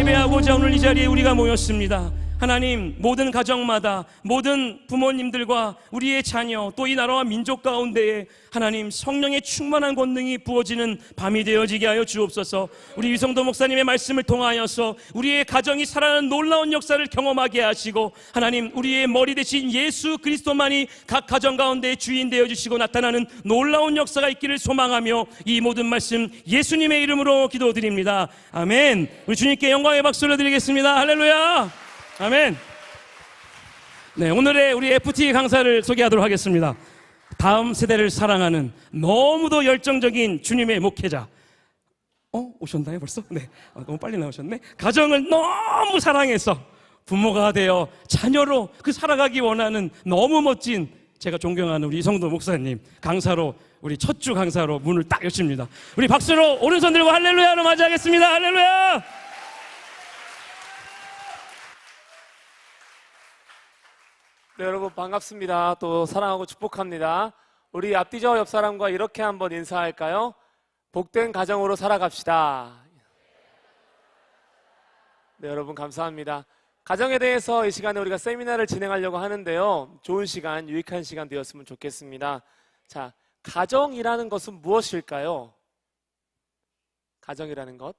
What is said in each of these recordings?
예배하고자 오늘 이 자리에 우리가 모였습니다. 하나님, 모든 가정마다 모든 부모님들과 우리의 자녀 또 이 나라와 민족 가운데에 하나님 성령의 충만한 권능이 부어지는 밤이 되어지게 하여 주옵소서. 우리 유성도 목사님의 말씀을 통하여서 우리의 가정이 살아나는 놀라운 역사를 경험하게 하시고, 하나님 우리의 머리 대신 예수 그리스도만이 각 가정 가운데 주인 되어주시고 나타나는 놀라운 역사가 있기를 소망하며 이 모든 말씀 예수님의 이름으로 기도드립니다. 아멘. 우리 주님께 영광의 박수를 드리겠습니다. 할렐루야. 아멘. 네, 오늘의 우리 FT 강사를 소개하도록 하겠습니다. 다음 세대를 사랑하는 너무도 열정적인 주님의 목회자. 오셨나요 벌써? 네, 너무 빨리 나오셨네. 가정을 너무 사랑해서 부모가 되어 자녀로 살아가기 원하는 너무 멋진, 제가 존경하는 우리 이성도 목사님 강사로, 우리 첫 주 강사로 문을 딱 여십니다. 우리 박수로 오른손 들고 할렐루야로 맞이하겠습니다. 할렐루야. 네, 여러분 반갑습니다. 또 사랑하고 축복합니다. 우리 앞뒤저 옆 사람과 이렇게 한번 인사할까요? 복된 가정으로 살아갑시다. 네, 여러분 감사합니다. 가정에 대해서 이 시간에 우리가 세미나를 진행하려고 하는데요, 좋은 시간, 유익한 시간 되었으면 좋겠습니다. 자, 가정이라는 것은 무엇일까요? 가정이라는 것,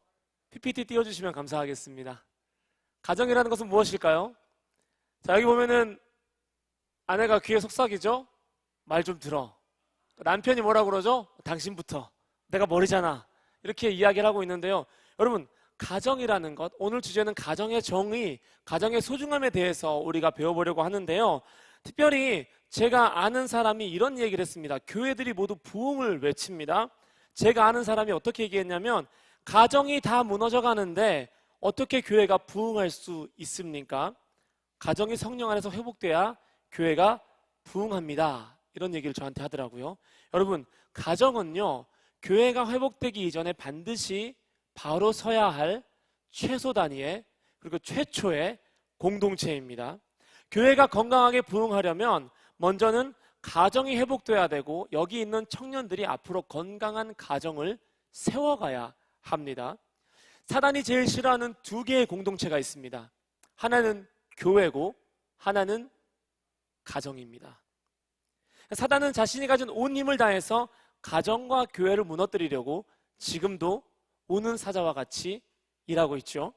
PPT 띄워주시면 감사하겠습니다. 가정이라는 것은 무엇일까요? 자, 여기 보면은 아내가 귀에 속삭이죠? 말 좀 들어. 남편이 뭐라 그러죠? 당신부터. 내가 머리잖아. 이렇게 이야기를 하고 있는데요, 여러분 가정이라는 것, 오늘 주제는 가정의 정의, 가정의 소중함에 대해서 우리가 배워보려고 하는데요, 특별히 제가 아는 사람이 이런 얘기를 했습니다. 교회들이 모두 부흥을 외칩니다. 제가 아는 사람이 어떻게 얘기했냐면, 가정이 다 무너져 가는데 어떻게 교회가 부흥할 수 있습니까? 가정이 성령 안에서 회복돼야 교회가 부흥합니다. 이런 얘기를 저한테 하더라고요. 여러분, 가정은요, 교회가 회복되기 이전에 반드시 바로 서야 할 최소 단위의, 그리고 최초의 공동체입니다. 교회가 건강하게 부흥하려면 먼저는 가정이 회복돼야 되고, 여기 있는 청년들이 앞으로 건강한 가정을 세워가야 합니다. 사단이 제일 싫어하는 두 개의 공동체가 있습니다. 하나는 교회고 하나는 가정입니다. 사단은 자신이 가진 온 힘을 다해서 가정과 교회를 무너뜨리려고 지금도 우는 사자와 같이 일하고 있죠.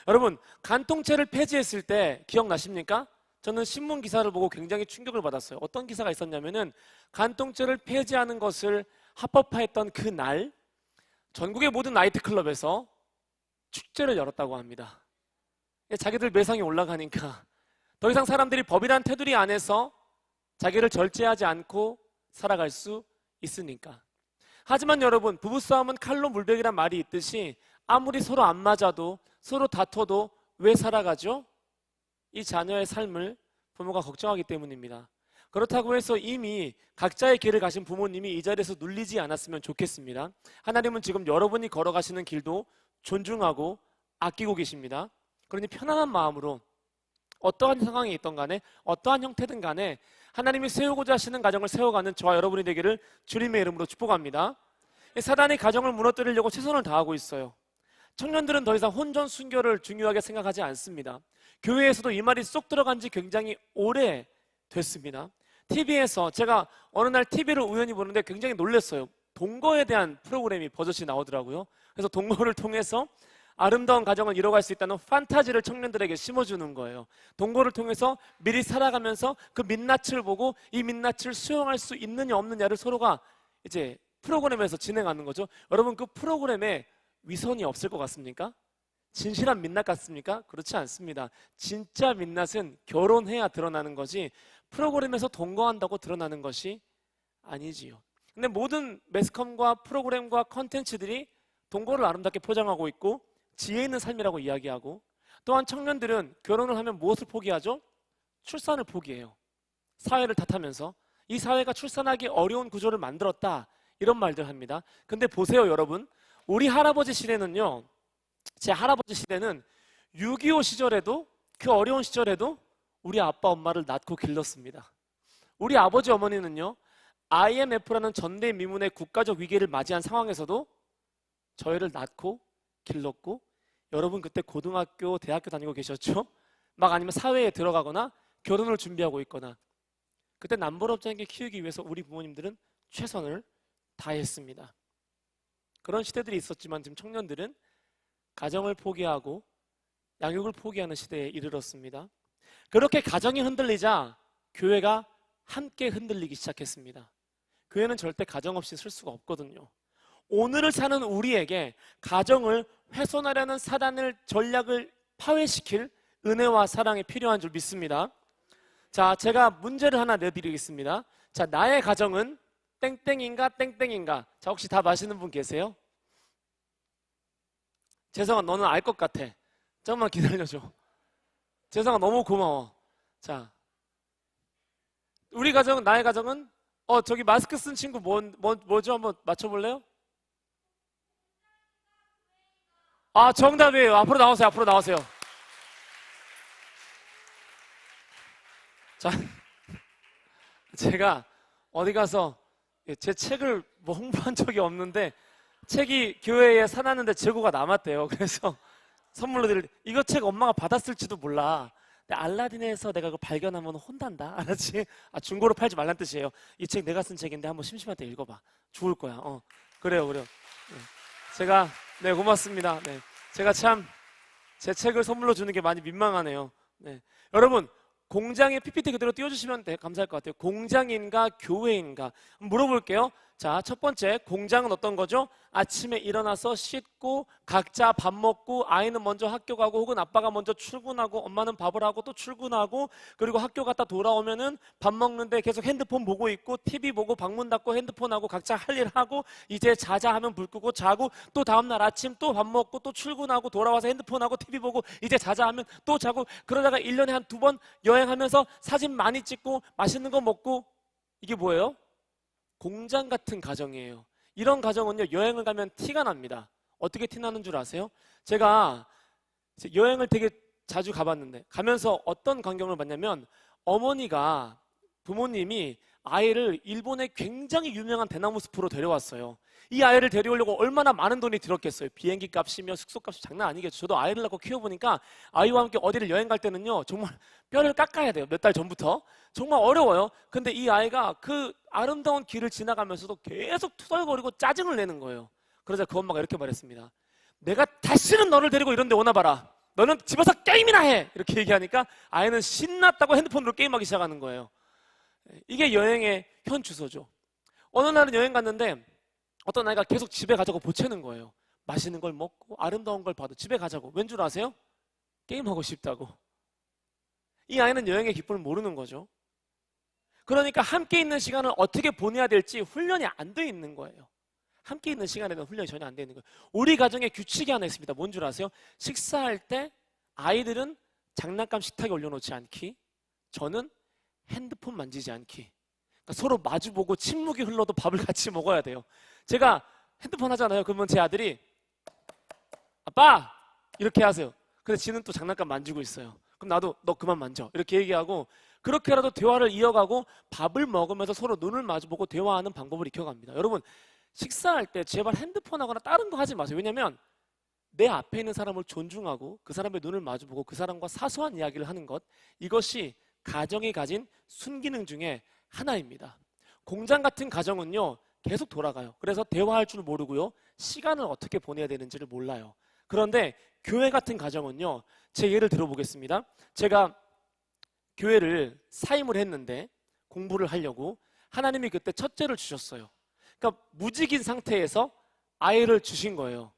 여러분, 간통죄를 폐지했을 때 기억나십니까? 저는 신문 기사를 보고 굉장히 충격을 받았어요. 어떤 기사가 있었냐면은, 간통죄를 폐지하는 것을 합법화했던 그 날 전국의 모든 나이트클럽에서 축제를 열었다고 합니다. 자기들 매상이 올라가니까 더 이상 사람들이 법이란 테두리 안에서 자기를 절제하지 않고 살아갈 수 있으니까. 하지만 여러분, 부부싸움은 칼로 물베기란 말이 있듯이 아무리 서로 안 맞아도, 서로 다퉈도 왜 살아가죠? 이 자녀의 삶을 부모가 걱정하기 때문입니다. 그렇다고 해서 이미 각자의 길을 가신 부모님이 이 자리에서 눌리지 않았으면 좋겠습니다. 하나님은 지금 여러분이 걸어가시는 길도 존중하고 아끼고 계십니다. 그러니 편안한 마음으로 어떠한 상황이 있던 간에, 어떠한 형태든 간에 하나님이 세우고자 하시는 가정을 세워가는 저와 여러분이 되기를 주님의 이름으로 축복합니다. 사단이 가정을 무너뜨리려고 최선을 다하고 있어요. 청년들은 더 이상 혼전 순결을 중요하게 생각하지 않습니다. 교회에서도 이 말이 쏙 들어간 지 굉장히 오래 됐습니다. TV에서 제가 어느 날 TV를 우연히 보는데 굉장히 놀랐어요. 동거에 대한 프로그램이 버젓이 나오더라고요. 그래서 동거를 통해서 아름다운 가정을 이뤄갈 수 있다는 판타지를 청년들에게 심어주는 거예요. 동거를 통해서 미리 살아가면서 그 민낯을 보고 이 민낯을 수용할 수 있느냐 없느냐를 서로가 이제 프로그램에서 진행하는 거죠. 여러분, 그 프로그램에 위선이 없을 것 같습니까? 진실한 민낯 같습니까? 그렇지 않습니다. 진짜 민낯은 결혼해야 드러나는 거지, 프로그램에서 동거한다고 드러나는 것이 아니지요. 근데 모든 매스컴과 프로그램과 컨텐츠들이 동거를 아름답게 포장하고 있고 지혜 있는 삶이라고 이야기하고, 또한 청년들은 결혼을 하면 무엇을 포기하죠? 출산을 포기해요. 사회를 탓하면서 이 사회가 출산하기 어려운 구조를 만들었다, 이런 말들 합니다. 근데 보세요 여러분, 우리 할아버지 시대는요, 제 할아버지 시대는 6.25 시절에도, 그 어려운 시절에도 우리 아빠 엄마를 낳고 길렀습니다. 우리 아버지 어머니는요, IMF라는 전대미문의 국가적 위기를 맞이한 상황에서도 저희를 낳고 길렀고 여러분 그때 고등학교, 대학교 다니고 계셨죠? 막 아니면 사회에 들어가거나 결혼을 준비하고 있거나 그때 남부럽자에게 키우기 위해서 우리 부모님들은 최선을 다했습니다. 그런 시대들이 있었지만 지금 청년들은 가정을 포기하고 양육을 포기하는 시대에 이르렀습니다. 그렇게 가정이 흔들리자 교회가 함께 흔들리기 시작했습니다. 교회는 절대 가정 없이 설 수가 없거든요. 오늘을 사는 우리에게 가정을 훼손하려는 사단의 전략을 파괴시킬 은혜와 사랑이 필요한 줄 믿습니다. 자, 제가 문제를 하나 내드리겠습니다. 자, 나의 가정은 땡땡인가 땡땡인가? 자, 혹시 답 아시는 분 계세요? 재성아, 너는 알 것 같아. 잠깐만 기다려줘. 재성아, 너무 고마워. 자, 우리 가정은, 나의 가정은 저기 마스크 쓴 친구 뭐죠? 한번 맞춰볼래요? 아, 정답이에요. 앞으로 나오세요. 앞으로 나오세요. 자, 제가 어디 가서 제 책을 뭐 홍보한 적이 없는데 책이 교회에 사놨는데 재고가 남았대요. 그래서 선물로 드릴 이거 책 엄마가 받았을지도 몰라. 근데 알라딘에서 내가 그거 발견하면 혼난다. 알았지? 중고로 팔지 말란 뜻이에요. 이 책 내가 쓴 책인데 한번 심심할 때 읽어봐. 좋을 거야. 그래요. 네. 제가 네, 고맙습니다. 네. 제가 참 제 책을 선물로 주는 게 많이 민망하네요. 네. 여러분, 공장의 PPT 그대로 띄워주시면 감사할 것 같아요. 공장인가 교회인가 물어볼게요. 자, 첫 번째, 공장은 어떤 거죠? 아침에 일어나서 씻고 각자 밥 먹고 아이는 먼저 학교 가고 혹은 아빠가 먼저 출근하고 엄마는 밥을 하고 또 출근하고 그리고 학교 갔다 돌아오면은 밥 먹는데 계속 핸드폰 보고 있고 TV 보고 방문 닫고 핸드폰 하고 각자 할 일 하고 이제 자자 하면 불 끄고 자고 또 다음날 아침 또 밥 먹고 또 출근하고 돌아와서 핸드폰 하고 TV 보고 이제 자자 하면 또 자고 그러다가 1년에 한 2번 여행하면서 사진 많이 찍고 맛있는 거 먹고 이게 뭐예요? 공장 같은 가정이에요. 이런 가정은요, 여행을 가면 티가 납니다. 어떻게 티 나는 줄 아세요? 제가 여행을 되게 자주 가봤는데 가면서 어떤 광경을 봤냐면 어머니가 부모님이 아이를 일본의 굉장히 유명한 대나무 숲으로 데려왔어요. 이 아이를 데려오려고 얼마나 많은 돈이 들었겠어요. 비행기 값이며 숙소 값이 장난 아니겠죠. 저도 아이를 낳고 키워보니까 아이와 함께 어디를 여행 갈 때는요 정말 뼈를 깎아야 돼요. 몇 달 전부터. 정말 어려워요. 근데 이 아이가 그 아름다운 길을 지나가면서도 계속 투덜거리고 짜증을 내는 거예요. 그러자 그 엄마가 이렇게 말했습니다. 내가 다시는 너를 데리고 이런 데 오나 봐라. 너는 집에서 게임이나 해. 이렇게 얘기하니까 아이는 신났다고 핸드폰으로 게임하기 시작하는 거예요. 이게 여행의 현 주소죠. 어느 날은 여행 갔는데 어떤 아이가 계속 집에 가자고 보채는 거예요. 맛있는 걸 먹고 아름다운 걸 봐도 집에 가자고. 왠 줄 아세요? 게임하고 싶다고. 이 아이는 여행의 기쁨을 모르는 거죠. 그러니까 함께 있는 시간을 어떻게 보내야 될지 훈련이 안 돼 있는 거예요. 함께 있는 시간에는 훈련이 전혀 안 돼 있는 거예요. 우리 가정에 규칙이 하나 있습니다. 뭔 줄 아세요? 식사할 때 아이들은 장난감 식탁에 올려놓지 않기, 저는 핸드폰 만지지 않기. 그러니까 서로 마주보고 침묵이 흘러도 밥을 같이 먹어야 돼요. 제가 핸드폰 하잖아요. 그러면 제 아들이 아빠! 이렇게 하세요. 근데 지는 또 장난감 만지고 있어요. 그럼 나도 너 그만 만져. 이렇게 얘기하고 그렇게라도 대화를 이어가고 밥을 먹으면서 서로 눈을 마주보고 대화하는 방법을 익혀갑니다. 여러분, 식사할 때 제발 핸드폰 하거나 다른 거 하지 마세요. 왜냐하면 내 앞에 있는 사람을 존중하고 그 사람의 눈을 마주보고 그 사람과 사소한 이야기를 하는 것, 이것이 가정이 가진 순기능 중에 하나입니다. 공장 같은 가정은요 계속 돌아가요. 그래서 대화할 줄 모르고요 시간을 어떻게 보내야 되는지를 몰라요. 그런데 교회 같은 가정은요, 제 예를 들어보겠습니다. 제가 교회를 사임을 했는데 공부를 하려고 하나님이 그때 첫째를 주셨어요. 그러니까 무직인 상태에서 아이를 주신 거예요.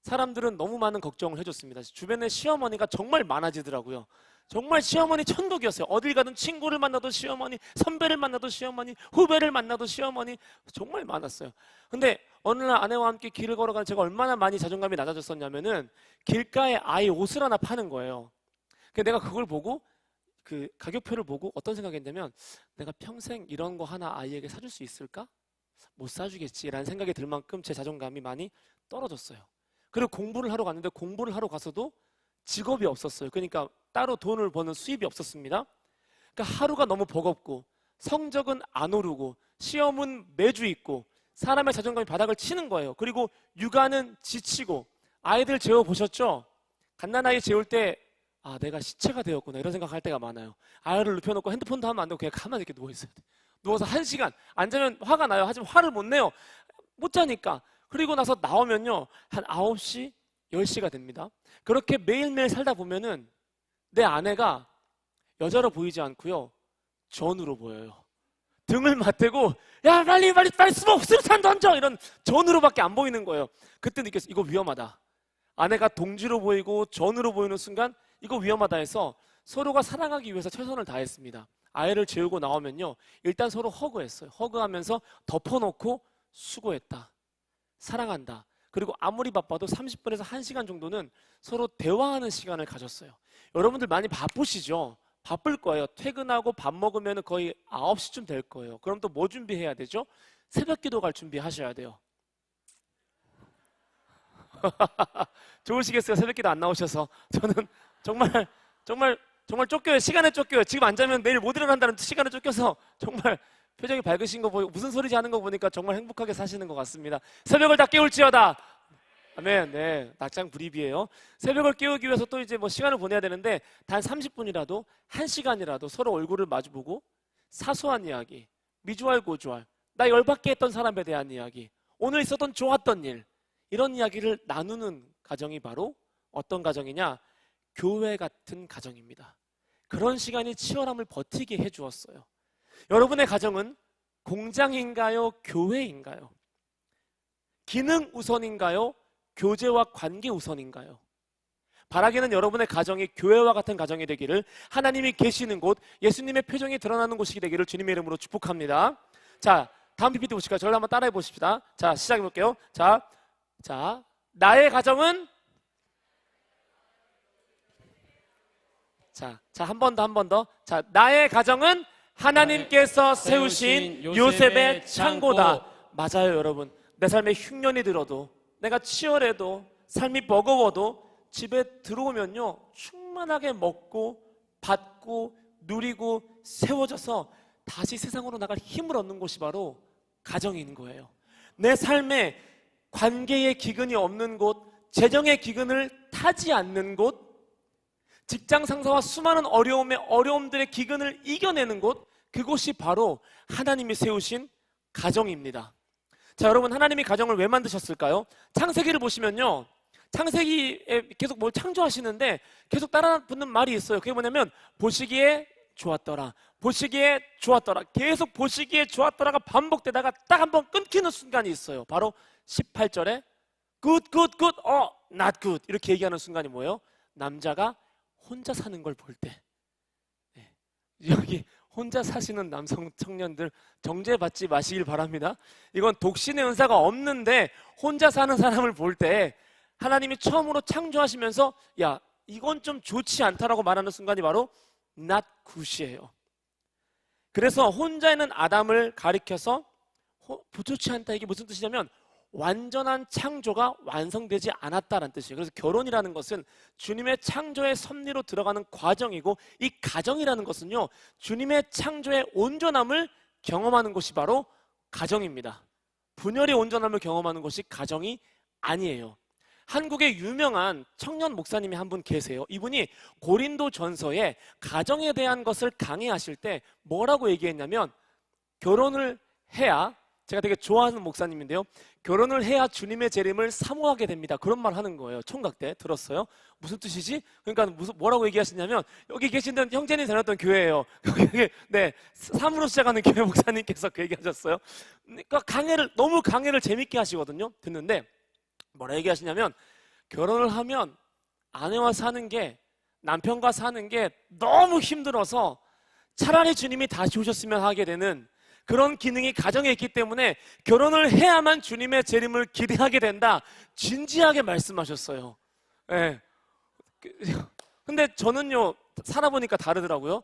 사람들은 너무 많은 걱정을 해줬습니다. 주변에 시어머니가 정말 많아지더라고요. 정말 시어머니 천국이었어요. 어딜 가든 친구를 만나도 시어머니, 선배를 만나도 시어머니, 후배를 만나도 시어머니, 정말 많았어요. 근데 어느 날 아내와 함께 길을 걸어가는 제가 얼마나 많이 자존감이 낮아졌었냐면은 길가에 아이 옷을 하나 파는 거예요. 근데 내가 그걸 보고 그 가격표를 보고 어떤 생각했냐면 내가 평생 이런 거 하나 아이에게 사줄 수 있을까? 못 사주겠지라는 생각이 들 만큼 제 자존감이 많이 떨어졌어요. 그리고 공부를 하러 갔는데 공부를 하러 가서도 직업이 없었어요. 그러니까 따로 돈을 버는 수입이 없었습니다. 그러니까 하루가 너무 버겁고 성적은 안 오르고 시험은 매주 있고 사람의 자존감이 바닥을 치는 거예요. 그리고 육아는 지치고 아이들 재워보셨죠? 갓난아이 재울 때 내가 시체가 되었구나 이런 생각할 때가 많아요. 아이를 눕혀놓고 핸드폰도 하면 안 되고 그냥 가만히 이렇게 누워있어야 돼. 누워서 1시간 안 자면 화가 나요. 하지만 화를 못 내요. 못 자니까. 그리고 나서 나오면요 한 9시, 10시가 됩니다. 그렇게 매일매일 살다 보면은 내 아내가 여자로 보이지 않고요 전으로 보여요. 등을 맞대고 야 빨리 수류탄 던져 이런 전으로밖에 안 보이는 거예요. 그때 느꼈어요. 이거 위험하다. 아내가 동지로 보이고 전으로 보이는 순간 이거 위험하다 해서 서로가 사랑하기 위해서 최선을 다했습니다. 아이를 재우고 나오면요 일단 서로 허그했어요. 허그하면서 덮어놓고 수고했다, 사랑한다. 그리고 아무리 바빠도 30분에서 1시간 정도는 서로 대화하는 시간을 가졌어요. 여러분들 많이 바쁘시죠? 바쁠 거예요. 퇴근하고 밥 먹으면 거의 9시쯤 될 거예요. 그럼 또 뭐 준비해야 되죠? 새벽 기도 갈 준비하셔야 돼요. 좋으시겠어요? 새벽 기도 안 나오셔서. 저는 정말 쫓겨요. 시간에 쫓겨요. 지금 안 자면 내일 못 일어난다는 시간에 쫓겨서 정말 표정이 밝으신 거 보고 무슨 소리지 하는 거 보니까 정말 행복하게 사시는 것 같습니다. 새벽을 다 깨울지어다. 아멘. 네, 낙장 불입이에요. 새벽을 깨우기 위해서 또 이제 뭐 시간을 보내야 되는데 단 30분이라도 1시간이라도 서로 얼굴을 마주보고 사소한 이야기, 미주알 고주알, 나 열받게 했던 사람에 대한 이야기, 오늘 있었던 좋았던 일, 이런 이야기를 나누는 가정이 바로 어떤 가정이냐? 교회 같은 가정입니다. 그런 시간이 치열함을 버티게 해주었어요. 여러분의 가정은 공장인가요? 교회인가요? 기능 우선인가요? 교제와 관계 우선인가요? 바라기는 여러분의 가정이 교회와 같은 가정이 되기를, 하나님이 계시는 곳, 예수님의 표정이 드러나는 곳이 되기를 주님의 이름으로 축복합니다. 자, 다음 PPT 보실까요? 저를 한번 따라해 보십시다. 자, 시작해 볼게요. 자, 나의 가정은 자, 한 번 더. 자, 나의 가정은 하나님께서 세우신 요셉의 창고다. 맞아요, 여러분. 내 삶에 흉년이 들어도, 내가 치열해도, 삶이 버거워도 집에 들어오면요 충만하게 먹고 받고 누리고 세워져서 다시 세상으로 나갈 힘을 얻는 곳이 바로 가정인 거예요. 내 삶에 관계의 기근이 없는 곳, 재정의 기근을 타지 않는 곳, 직장 상사와 수많은 어려움들의 기근을 이겨내는 곳, 그곳이 바로 하나님이 세우신 가정입니다. 자, 여러분, 하나님이 가정을 왜 만드셨을까요? 창세기를 보시면요, 창세기에 계속 뭘 창조하시는데 계속 따라 붙는 말이 있어요. 그게 뭐냐면 보시기에 좋았더라, 보시기에 좋았더라, 계속 보시기에 좋았더라가 반복되다가 딱 한 번 끊기는 순간이 있어요. 바로 18절에 good, not good 이렇게 얘기하는 순간이 뭐예요? 남자가 혼자 사는 걸 볼 때. 네. 여기 혼자 사시는 남성 청년들 정죄받지 마시길 바랍니다. 이건 독신의 은사가 없는데 혼자 사는 사람을 볼 때 하나님이 처음으로 창조하시면서 야, 이건 좀 좋지 않다라고 말하는 순간이 바로 not good이에요. 그래서 혼자 있는 아담을 가리켜서 좋지 않다, 이게 무슨 뜻이냐면 완전한 창조가 완성되지 않았다는 뜻이에요. 그래서 결혼이라는 것은 주님의 창조의 섭리로 들어가는 과정이고, 이 가정이라는 것은요 주님의 창조의 온전함을 경험하는 곳이 바로 가정입니다. 분열의 온전함을 경험하는 것이 가정이 아니에요. 한국의 유명한 청년 목사님이 한 분 계세요. 이분이 고린도 전서에 가정에 대한 것을 강의하실 때 뭐라고 얘기했냐면, 결혼을 해야, 제가 되게 좋아하는 목사님인데요, 결혼을 해야 주님의 재림을 사모하게 됩니다. 그런 말 하는 거예요. 총각 때 들었어요. 무슨 뜻이지? 그러니까 뭐라고 얘기하시냐면, 여기 계신 형제님 다녔던 교회예요. 네, 3으로 시작하는 교회 목사님께서 그 얘기하셨어요. 그러니까 너무 강의를 재밌게 하시거든요. 듣는데 뭐라 얘기하시냐면, 결혼을 하면 아내와 사는 게, 남편과 사는 게 너무 힘들어서 차라리 주님이 다시 오셨으면 하게 되는 그런 기능이 가정에 있기 때문에 결혼을 해야만 주님의 재림을 기대하게 된다, 진지하게 말씀하셨어요. 네. 근데 저는요 살아보니까 다르더라고요.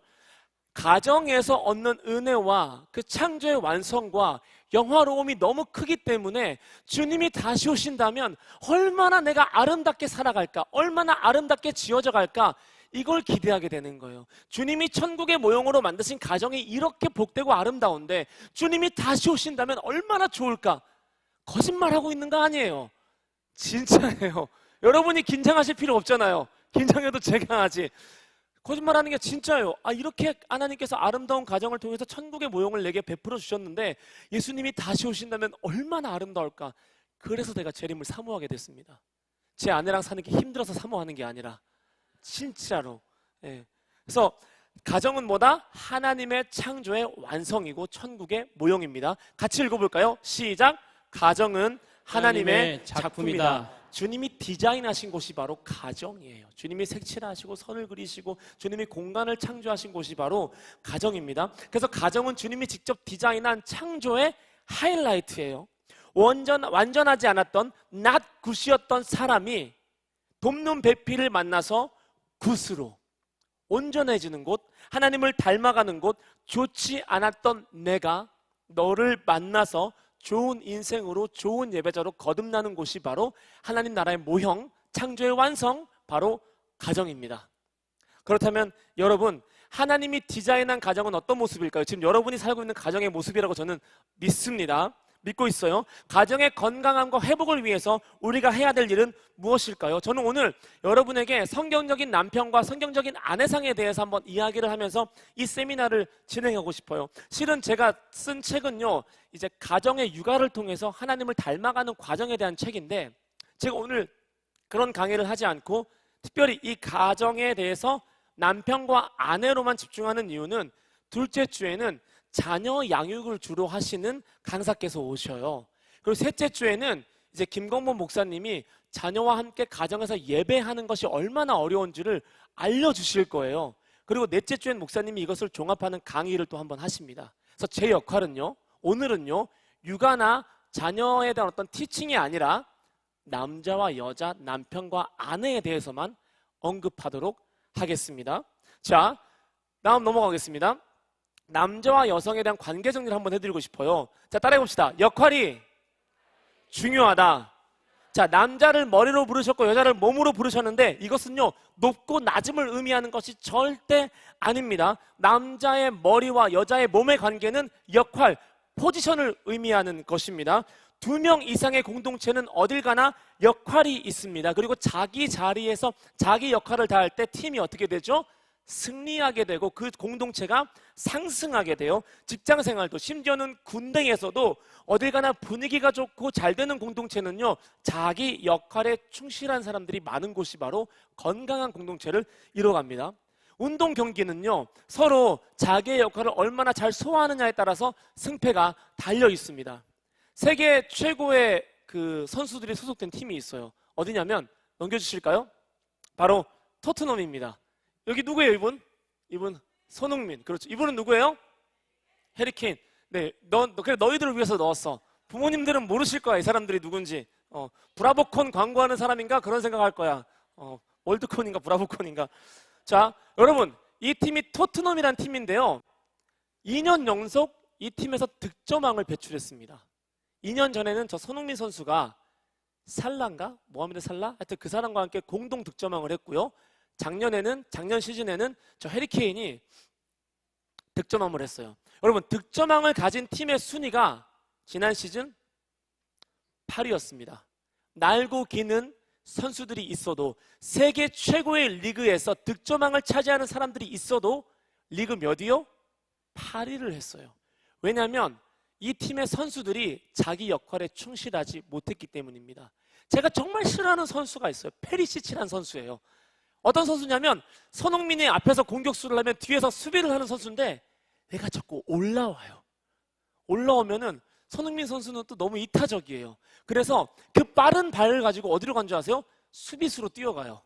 가정에서 얻는 은혜와 그 창조의 완성과 영화로움이 너무 크기 때문에 주님이 다시 오신다면 얼마나 내가 아름답게 살아갈까, 얼마나 아름답게 지어져 갈까, 이걸 기대하게 되는 거예요. 주님이 천국의 모형으로 만드신 가정이 이렇게 복되고 아름다운데 주님이 다시 오신다면 얼마나 좋을까. 거짓말하고 있는 거 아니에요. 진짜예요. 여러분이 긴장하실 필요 없잖아요. 긴장해도 제가 하지. 거짓말하는 게 진짜예요. 이렇게 하나님께서 아름다운 가정을 통해서 천국의 모형을 내게 베풀어 주셨는데 예수님이 다시 오신다면 얼마나 아름다울까. 그래서 내가 재림을 사모하게 됐습니다. 제 아내랑 사는 게 힘들어서 사모하는 게 아니라 진짜로. 예. 그래서 가정은 뭐다? 하나님의 창조의 완성이고 천국의 모형입니다. 같이 읽어볼까요? 시작. 가정은 하나님의 작품이다. 주님이 디자인하신 곳이 바로 가정이에요. 주님이 색칠하시고 선을 그리시고 주님이 공간을 창조하신 곳이 바로 가정입니다. 그래서 가정은 주님이 직접 디자인한 창조의 하이라이트예요. 완전하지 않았던 not 굿이었던 사람이 돕는 배필을 만나서 굿으로 온전해지는 곳, 하나님을 닮아가는 곳, 좋지 않았던 내가 너를 만나서 좋은 인생으로 좋은 예배자로 거듭나는 곳이 바로 하나님 나라의 모형, 창조의 완성, 바로 가정입니다. 그렇다면 여러분, 하나님이 디자인한 가정은 어떤 모습일까요? 지금 여러분이 살고 있는 가정의 모습이라고 저는 믿고 있어요. 가정의 건강함과 회복을 위해서 우리가 해야 될 일은 무엇일까요? 저는 오늘 여러분에게 성경적인 남편과 성경적인 아내상에 대해서 한번 이야기를 하면서 이 세미나를 진행하고 싶어요. 실은 제가 쓴 책은요, 이제 가정의 육아를 통해서 하나님을 닮아가는 과정에 대한 책인데, 제가 오늘 그런 강의를 하지 않고 특별히 이 가정에 대해서 남편과 아내로만 집중하는 이유는 둘째 주에는 자녀 양육을 주로 하시는 강사께서 오셔요. 그리고 셋째 주에는 이제 김건모 목사님이 자녀와 함께 가정에서 예배하는 것이 얼마나 어려운지를 알려주실 거예요. 그리고 넷째 주엔 목사님이 이것을 종합하는 강의를 또 한번 하십니다. 그래서 제 역할은요, 오늘은요, 육아나 자녀에 대한 어떤 티칭이 아니라 남자와 여자, 남편과 아내에 대해서만 언급하도록 하겠습니다. 자, 다음 넘어가겠습니다. 남자와 여성에 대한 관계 정리를 한번 해드리고 싶어요. 자, 따라해봅시다. 역할이 중요하다. 자, 남자를 머리로 부르셨고 여자를 몸으로 부르셨는데 이것은요, 높고 낮음을 의미하는 것이 절대 아닙니다. 남자의 머리와 여자의 몸의 관계는 역할, 포지션을 의미하는 것입니다. 2명 이상의 공동체는 어딜 가나 역할이 있습니다. 그리고 자기 자리에서 자기 역할을 다할 때 팀이 어떻게 되죠? 승리하게 되고 그 공동체가 상승하게 돼요. 직장 생활도, 심지어는 군대에서도 어딜 가나 분위기가 좋고 잘 되는 공동체는요, 자기 역할에 충실한 사람들이 많은 곳이 바로 건강한 공동체를 이뤄갑니다. 운동 경기는요, 서로 자기의 역할을 얼마나 잘 소화하느냐에 따라서 승패가 달려 있습니다. 세계 최고의 그 선수들이 소속된 팀이 있어요. 어디냐면, 넘겨주실까요? 바로 토트넘입니다. 여기 누구예요, 이분? 이분 손흥민. 그렇죠. 이분은 누구예요? 해리케인. 네, 그래 너희들을 위해서 넣었어. 부모님들은 모르실 거야, 이 사람들이 누군지. 브라보콘 광고하는 사람인가 그런 생각할 거야. 월드콘인가 브라보콘인가. 자, 여러분, 이 팀이 토트넘이란 팀인데요, 2년 연속 이 팀에서 득점왕을 배출했습니다. 2년 전에는 저 손흥민 선수가 살라인가? 모하메드 살라? 하여튼 그 사람과 함께 공동 득점왕을 했고요. 작년 시즌에는 저 해리케인이 득점왕을 했어요. 여러분, 득점왕을 가진 팀의 순위가 지난 시즌 8위였습니다. 날고 기는 선수들이 있어도, 세계 최고의 리그에서 득점왕을 차지하는 사람들이 있어도 리그 몇 위요? 8위를 했어요. 왜냐하면 이 팀의 선수들이 자기 역할에 충실하지 못했기 때문입니다. 제가 정말 싫어하는 선수가 있어요. 페리시치라는 선수예요. 어떤 선수냐면, 손흥민이 앞에서 공격수를 하면 뒤에서 수비를 하는 선수인데 내가 자꾸 올라와요. 올라오면은 손흥민 선수는 또 너무 이타적이에요. 그래서 그 빠른 발을 가지고 어디로 간 줄 아세요? 수비수로 뛰어가요.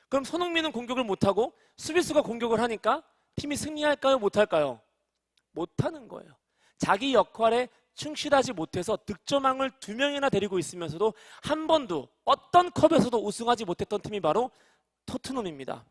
그럼 손흥민은 공격을 못하고 수비수가 공격을 하니까 팀이 승리할까요? 못할까요? 못하는 거예요. 자기 역할에 충실하지 못해서 득점왕을 2명이나 데리고 있으면서도 한 번도 어떤 컵에서도 우승하지 못했던 팀이 바로 토트넘입니다.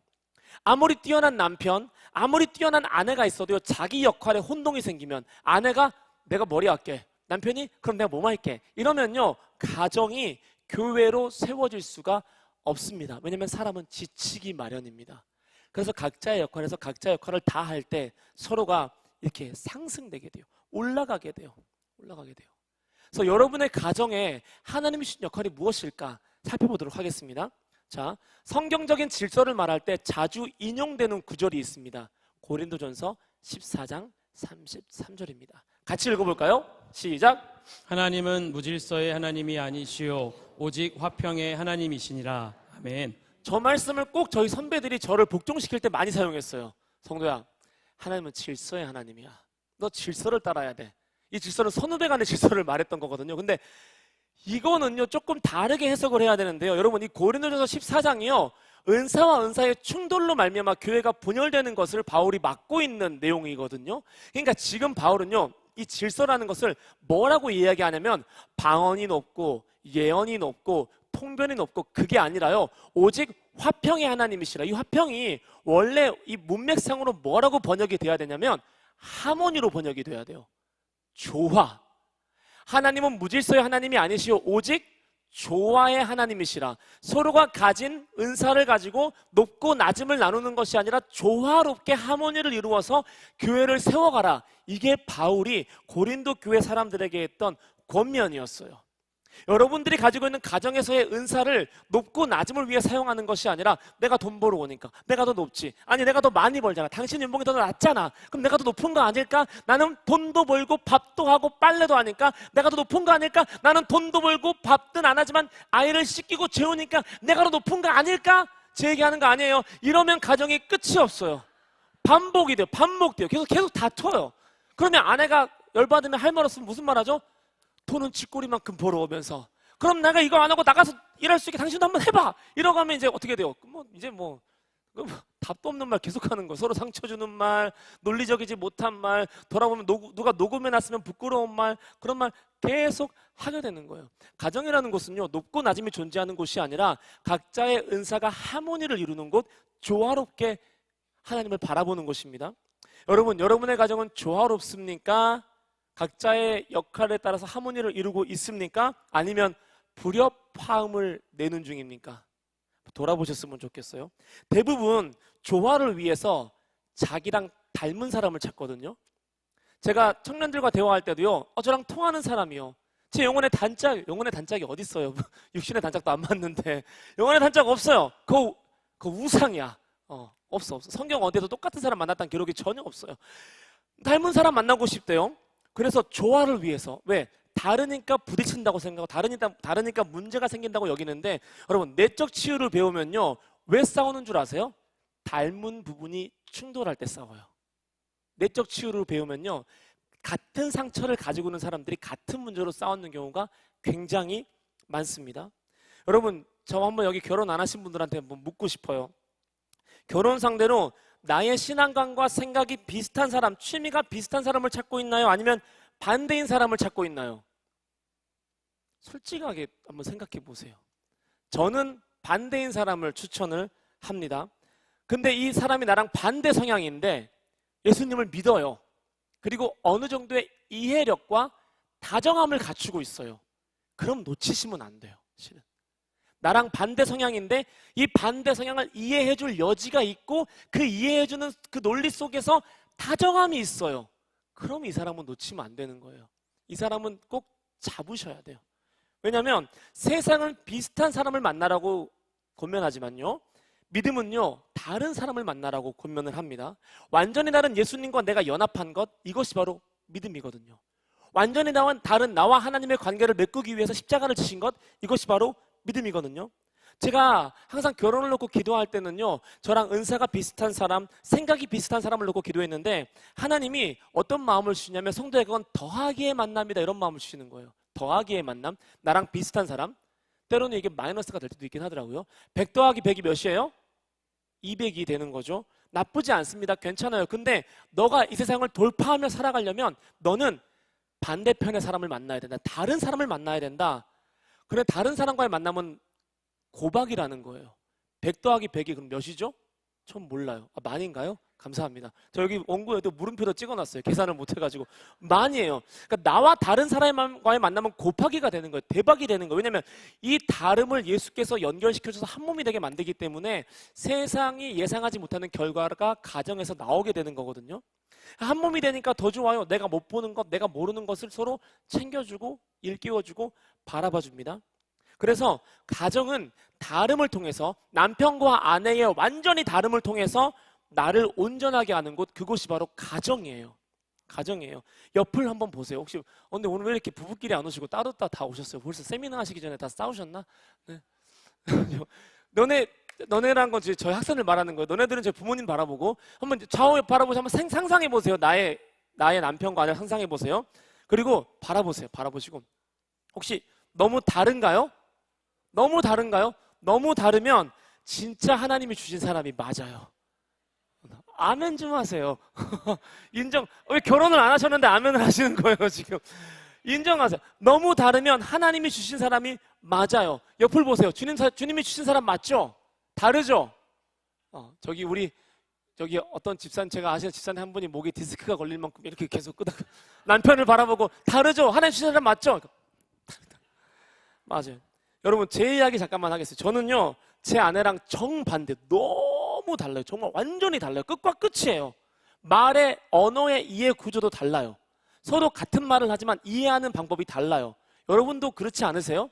아무리 뛰어난 남편, 아무리 뛰어난 아내가 있어도요, 자기 역할에 혼동이 생기면, 아내가 내가 머리 할게, 남편이 그럼 내가 몸 할게, 이러면요, 가정이 교회로 세워질 수가 없습니다. 왜냐하면 사람은 지치기 마련입니다. 그래서 각자의 역할에서 각자의 역할을 다 할 때 서로가 이렇게 상승되게 돼요. 올라가게 돼요. 그래서 여러분의 가정에 하나님이 주신 역할이 무엇일까 살펴보도록 하겠습니다. 자, 성경적인 질서를 말할 때 자주 인용되는 구절이 있습니다. 고린도전서 14장 33절입니다. 같이 읽어볼까요? 시작. 하나님은 무질서의 하나님이 아니시오 오직 화평의 하나님이시니라. 아멘. 저 말씀을 꼭 저희 선배들이 저를 복종시킬 때 많이 사용했어요. 성도야, 하나님은 질서의 하나님이야. 너 질서를 따라야 돼. 이 질서는 선후배 간의 질서를 말했던 거거든요. 근데 이거는요 조금 다르게 해석을 해야 되는데요. 여러분, 이 고린도전서 14장이요 은사와 은사의 충돌로 말미암아 교회가 분열되는 것을 바울이 막고 있는 내용이거든요. 그러니까 지금 바울은요 이 질서라는 것을 뭐라고 이야기하냐면 방언이 높고 예언이 높고 통변이 높고 그게 아니라요 오직 화평의 하나님이시라. 이 화평이 원래 이 문맥상으로 뭐라고 번역이 돼야 되냐면 하모니로 번역이 돼야 돼요. 조화. 하나님은 무질서의 하나님이 아니시오 오직 조화의 하나님이시라. 서로가 가진 은사를 가지고 높고 낮음을 나누는 것이 아니라 조화롭게 하모니를 이루어서 교회를 세워가라. 이게 바울이 고린도 교회 사람들에게 했던 권면이었어요. 여러분들이 가지고 있는 가정에서의 은사를 높고 낮음을 위해 사용하는 것이 아니라 내가 돈 벌어 오니까 내가 더 높지, 아니 내가 더 많이 벌잖아, 당신 연봉이 더 낮잖아, 그럼 내가 더 높은 거 아닐까? 나는 돈도 벌고 밥도 하고 빨래도 하니까 내가 더 높은 거 아닐까? 나는 돈도 벌고 밥도 안 하지만 아이를 씻기고 재우니까 내가 더 높은 거 아닐까? 제 얘기하는 거 아니에요. 이러면 가정이 끝이 없어요. 반복이 돼요. 반복돼요. 계속 다퉈요. 그러면 아내가 열받으면 할 말 없으면 무슨 말 하죠? 돈은 쥐꼬리만큼 벌어오면서 그럼 내가 이거 안 하고 나가서 일할 수 있게 당신도 한번 해봐 이러고 하면 이제 어떻게 돼요? 이제 답도 없는 말 계속하는 거, 서로 상처 주는 말, 논리적이지 못한 말, 돌아보면 누가 녹음해놨으면 부끄러운 말, 그런 말 계속 하게 되는 거예요. 가정이라는 곳은요 높고 낮음이 존재하는 곳이 아니라 각자의 은사가 하모니를 이루는 곳, 조화롭게 하나님을 바라보는 곳입니다. 여러분, 여러분의 가정은 조화롭습니까? 각자의 역할에 따라서 하모니를 이루고 있습니까? 아니면 불협화음을 내는 중입니까? 돌아보셨으면 좋겠어요. 대부분 조화를 위해서 자기랑 닮은 사람을 찾거든요. 제가 청년들과 대화할 때도요 저랑 통하는 사람이요, 제 영혼의 단짝이 어디 있어요? 육신의 단짝도 안 맞는데 영혼의 단짝 없어요. 그거 우상이야. 없어. 성경 어디에서 똑같은 사람 만났다는 기록이 전혀 없어요. 닮은 사람 만나고 싶대요. 그래서 조화를 위해서, 왜? 다르니까 부딪힌다고 생각하고 다르니까 문제가 생긴다고 여기는데, 여러분 내적 치유를 배우면요 왜 싸우는 줄 아세요? 닮은 부분이 충돌할 때 싸워요. 내적 치유를 배우면요 같은 상처를 가지고 있는 사람들이 같은 문제로 싸우는 경우가 굉장히 많습니다. 여러분, 저 한번 여기 결혼 안 하신 분들한테 한번 묻고 싶어요. 결혼 상대로 나의 신앙관과 생각이 비슷한 사람, 취미가 비슷한 사람을 찾고 있나요? 아니면 반대인 사람을 찾고 있나요? 솔직하게 한번 생각해 보세요. 저는 반대인 사람을 추천을 합니다. 근데 이 사람이 나랑 반대 성향인데 예수님을 믿어요. 그리고 어느 정도의 이해력과 다정함을 갖추고 있어요. 그럼 놓치시면 안 돼요. 실은 나랑 반대 성향인데 이 반대 성향을 이해해줄 여지가 있고 그 이해해주는 그 논리 속에서 다정함이 있어요. 그럼 이 사람은 놓치면 안 되는 거예요. 이 사람은 꼭 잡으셔야 돼요. 왜냐하면 세상은 비슷한 사람을 만나라고 권면하지만요 믿음은요 다른 사람을 만나라고 권면을 합니다. 완전히 다른 예수님과 내가 연합한 것, 이것이 바로 믿음이거든요. 완전히 다른 나와 하나님의 관계를 메꾸기 위해서 십자가를 지신 것, 이것이 바로 믿음이거든요. 제가 항상 결혼을 놓고 기도할 때는요 저랑 은사가 비슷한 사람, 생각이 비슷한 사람을 놓고 기도했는데 하나님이 어떤 마음을 주시냐면, 성도의 그건 더하기의 만남이다, 이런 마음을 주시는 거예요. 더하기의 만남, 나랑 비슷한 사람. 때로는 이게 마이너스가 될 때도 있긴 하더라고요. 100 더하기 100이 몇이에요? 200이 되는 거죠. 나쁘지 않습니다. 괜찮아요. 근데 너가 이 세상을 돌파하며 살아가려면 너는 반대편의 사람을 만나야 된다. 다른 사람을 만나야 된다. 그래, 다른 사람과의 만남은 고박이라는 거예요. 100 더하기 100이 그럼 몇이죠? 전 몰라요. 만인가요? 감사합니다. 저 여기 원고에도 물음표도 찍어놨어요. 계산을 못해가지고. 만이에요. 그러니까 나와 다른 사람과의 만남은 곱하기가 되는 거예요. 대박이 되는 거예요. 왜냐하면 이 다름을 예수께서 연결시켜줘서 한 몸이 되게 만들기 때문에 세상이 예상하지 못하는 결과가 가정에서 나오게 되는 거거든요. 한 몸이 되니까 더 좋아요. 내가 못 보는 것, 내가 모르는 것을 서로 챙겨주고 일깨워주고 바라봐줍니다. 그래서 가정은 다름을 통해서, 남편과 아내의 완전히 다름을 통해서 나를 온전하게 하는 곳, 그곳이 바로 가정이에요. 가정이에요. 옆을 한번 보세요. 혹시 근데 오늘 왜 이렇게 부부끼리 안 오시고 따로 다 오셨어요? 벌써 세미나 하시기 전에 다 싸우셨나? 네. 너네란 건 저희 학생들 말하는 거예요. 너네들은 제 부모님 바라보고 한번 좌우에 바라보시고 한번 상상해 보세요. 나의 남편과 아내를 상상해 보세요. 그리고 바라보세요. 바라보시고 혹시 너무 다른가요? 너무 다른가요? 너무 다르면 진짜 하나님이 주신 사람이 맞아요. 아멘 좀 하세요. 인정. 왜 결혼을 안 하셨는데 아멘을 하시는 거예요, 지금? 인정하세요. 너무 다르면 하나님이 주신 사람이 맞아요. 옆을 보세요. 주님이 주신 사람 맞죠? 다르죠? 저기 어떤 집사님, 제가 아시는 집사님 한 분이 목에 디스크가 걸릴 만큼 이렇게 계속 끄덕 남편을 바라보고 다르죠? 하나님 주신 사람 맞죠? 맞아요. 여러분, 제 이야기 잠깐만 하겠어요. 저는요, 제 아내랑 정반대, 너무 달라요. 정말 완전히 달라요. 끝과 끝이에요. 말의, 언어의 이해 구조도 달라요. 서로 같은 말을 하지만 이해하는 방법이 달라요. 여러분도 그렇지 않으세요?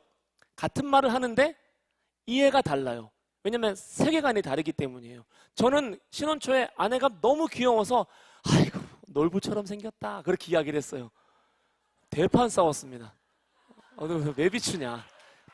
같은 말을 하는데 이해가 달라요. 왜냐면 세계관이 다르기 때문이에요. 저는 신혼 초에 아내가 너무 귀여워서 아이고 놀부처럼 생겼다 그렇게 이야기를 했어요. 대판 싸웠습니다. 왜 비추냐.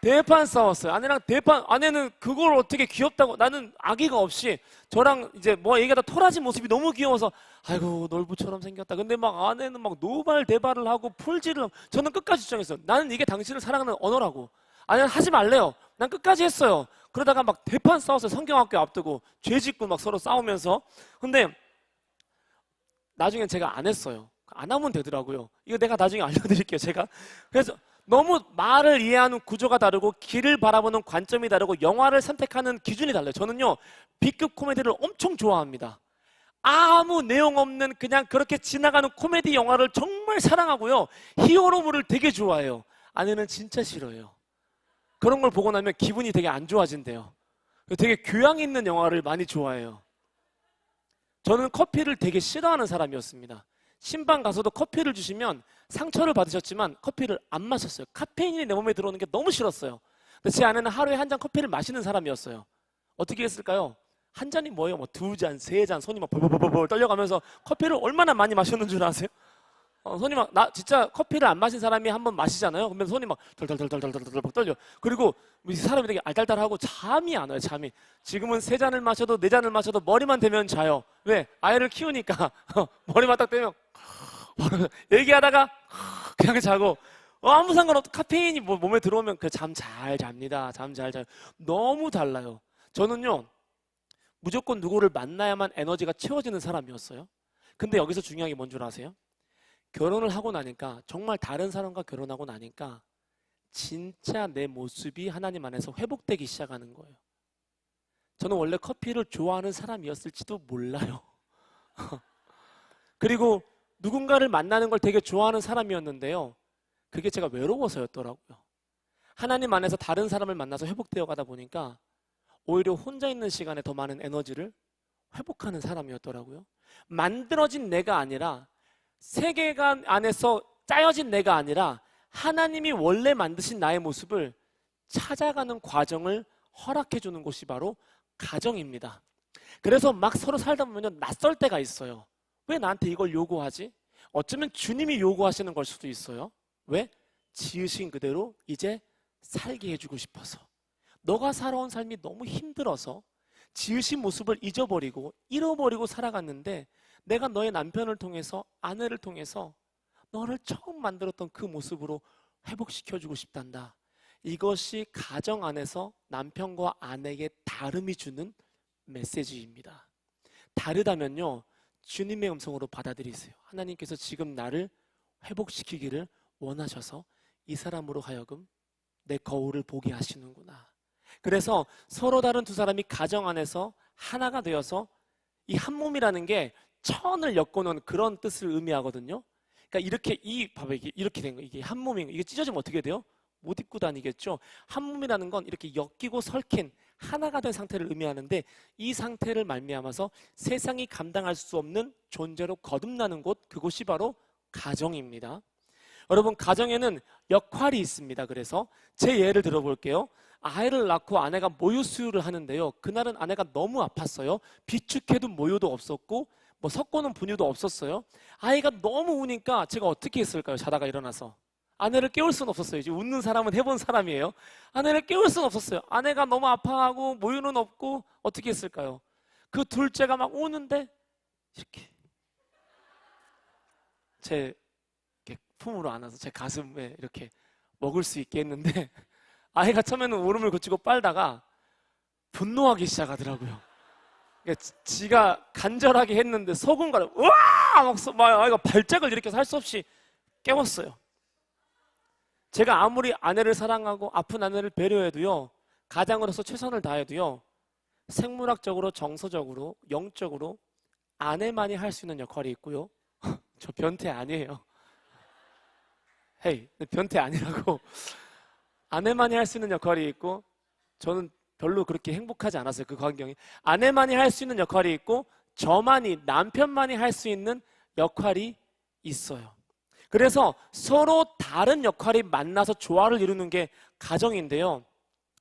대판 싸웠어요. 아내는 그걸 어떻게 귀엽다고, 나는 아기가 없이 저랑 이제 뭐 얘기하다 토라진 모습이 너무 귀여워서 아이고 놀부처럼 생겼다. 근데 막 아내는 막 노발대발을 하고 풀질을 하고, 저는 끝까지 주장했어요. 나는 이게 당신을 사랑하는 언어라고. 아내는 하지 말래요. 난 끝까지 했어요. 그러다가 막 대판 싸웠어요. 성경학교 앞두고 죄 짓고 막 서로 싸우면서. 근데 나중엔 제가 안 했어요. 안 하면 되더라고요. 이거 내가 나중에 알려드릴게요. 제가. 그래서 너무 말을 이해하는 구조가 다르고 길을 바라보는 관점이 다르고 영화를 선택하는 기준이 달라요. 저는요, B급 코미디를 엄청 좋아합니다. 아무 내용 없는 그냥 그렇게 지나가는 코미디 영화를 정말 사랑하고요, 히어로물을 되게 좋아해요. 아내는 진짜 싫어해요. 그런 걸 보고 나면 기분이 되게 안 좋아진대요. 되게 교양 있는 영화를 많이 좋아해요. 저는 커피를 되게 싫어하는 사람이었습니다. 신방 가서도 커피를 주시면 상처를 받으셨지만 커피를 안 마셨어요. 카페인이 내 몸에 들어오는 게 너무 싫었어요. 근데 제 아내는 하루에 한 잔 커피를 마시는 사람이었어요. 어떻게 했을까요? 한 잔이 뭐예요? 뭐 두 잔, 세 잔, 손이 막 벌벌벌벌 떨려가면서 커피를 얼마나 많이 마셨는 줄 아세요? 손이 막, 나 진짜 커피를 안 마신 사람이 한번 마시잖아요. 그러면 손이 막 덜덜덜덜덜덜 떨려. 그리고 이 사람이 되게 알딸딸하고 잠이 안 와요. 잠이. 지금은 세 잔을 마셔도 네 잔을 마셔도 머리만 대면 자요. 왜? 아이를 키우니까 머리만 딱 대면 얘기하다가 그냥 자고, 아무 상관없고 카페인이 몸에 들어오면 그 잠 잘 잡니다. 잠 잘 자요. 너무 달라요. 저는요, 무조건 누구를 만나야만 에너지가 채워지는 사람이었어요. 근데 여기서 중요한 게 뭔 줄 아세요? 결혼을 하고 나니까, 정말 다른 사람과 결혼하고 나니까 진짜 내 모습이 하나님 안에서 회복되기 시작하는 거예요. 저는 원래 커피를 좋아하는 사람이었을지도 몰라요. 그리고 누군가를 만나는 걸 되게 좋아하는 사람이었는데요, 그게 제가 외로워서였더라고요. 하나님 안에서 다른 사람을 만나서 회복되어 가다 보니까 오히려 혼자 있는 시간에 더 많은 에너지를 회복하는 사람이었더라고요. 만들어진 내가 아니라, 세계관 안에서 짜여진 내가 아니라 하나님이 원래 만드신 나의 모습을 찾아가는 과정을 허락해 주는 곳이 바로 가정입니다. 그래서 막 서로 살다 보면 낯설 때가 있어요. 왜 나한테 이걸 요구하지? 어쩌면 주님이 요구하시는 걸 수도 있어요. 왜? 지으신 그대로 이제 살게 해주고 싶어서. 너가 살아온 삶이 너무 힘들어서 지으신 모습을 잃어버리고 살아갔는데, 내가 너의 남편을 통해서, 아내를 통해서 너를 처음 만들었던 그 모습으로 회복시켜주고 싶단다. 이것이 가정 안에서 남편과 아내에게 다름이 주는 메시지입니다. 다르다면요, 주님의 음성으로 받아들이세요. 하나님께서 지금 나를 회복시키기를 원하셔서 이 사람으로 하여금 내 거울을 보게 하시는구나. 그래서 서로 다른 두 사람이 가정 안에서 하나가 되어서, 이 한 몸이라는 게 천을 엮어놓은 그런 뜻을 의미하거든요. 그러니까 봐봐, 이렇게 된 거, 이게 한 몸인 거, 이게 찢어지면 어떻게 돼요? 못 입고 다니겠죠. 한 몸이라는 건 이렇게 엮이고 설킨 하나가 된 상태를 의미하는데, 이 상태를 말미암아서 세상이 감당할 수 없는 존재로 거듭나는 곳, 그곳이 바로 가정입니다. 여러분, 가정에는 역할이 있습니다. 그래서 제 예를 들어볼게요. 아이를 낳고 아내가 모유 수유를 하는데요. 그날은 아내가 너무 아팠어요. 비축해도 모유도 없었고 뭐 섞어놓은 분유도 없었어요. 아이가 너무 우니까 제가 어떻게 했을까요? 자다가 일어나서 아내를 깨울 수는 없었어요. 이제 웃는 사람은 해본 사람이에요. 아내를 깨울 수는 없었어요. 아내가 너무 아파하고 모유는 없고 어떻게 했을까요? 그 둘째가 막 우는데 이렇게 제 품으로 안아서 제 가슴에 이렇게 먹을 수 있게 했는데 아이가 처음에는 울음을 그치고 빨다가 분노하기 시작하더라고요. 그러니까 지가 간절하게 했는데 속은가를 우와! 막 아이가 발작을 일으켜서 할 수 없이 깨웠어요. 제가 아무리 아내를 사랑하고 아픈 아내를 배려해도요, 가장으로서 최선을 다해도요, 생물학적으로, 정서적으로, 영적으로 아내만이 할 수 있는 역할이 있고요. 저 변태 아니에요. 헤이, 변태 아니라고. 아내만이 할 수 있는 역할이 있고, 저는 별로 그렇게 행복하지 않았어요. 그 광경이. 아내만이 할 수 있는 역할이 있고, 저만이, 남편만이 할 수 있는 역할이 있어요. 그래서 서로 다른 역할이 만나서 조화를 이루는 게 가정인데요.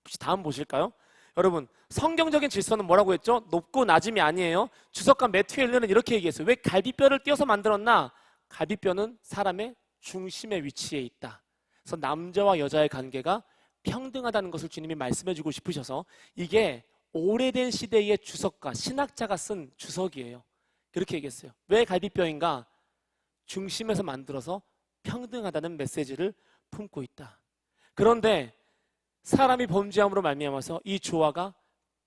혹시 다음 보실까요? 여러분, 성경적인 질서는 뭐라고 했죠? 높고 낮음이 아니에요. 주석가 매튜 헬렌은 이렇게 얘기했어요. 왜 갈비뼈를 띄어서 만들었나? 갈비뼈는 사람의 중심에 위치해 있다. 그래서 남자와 여자의 관계가 평등하다는 것을 주님이 말씀해주고 싶으셔서 이게 오래된 시대의 주석가, 신학자가 쓴 주석이에요. 그렇게 얘기했어요. 왜 갈비뼈인가? 중심에서 만들어서 평등하다는 메시지를 품고 있다. 그런데 사람이 범죄함으로 말미암아서 이 조화가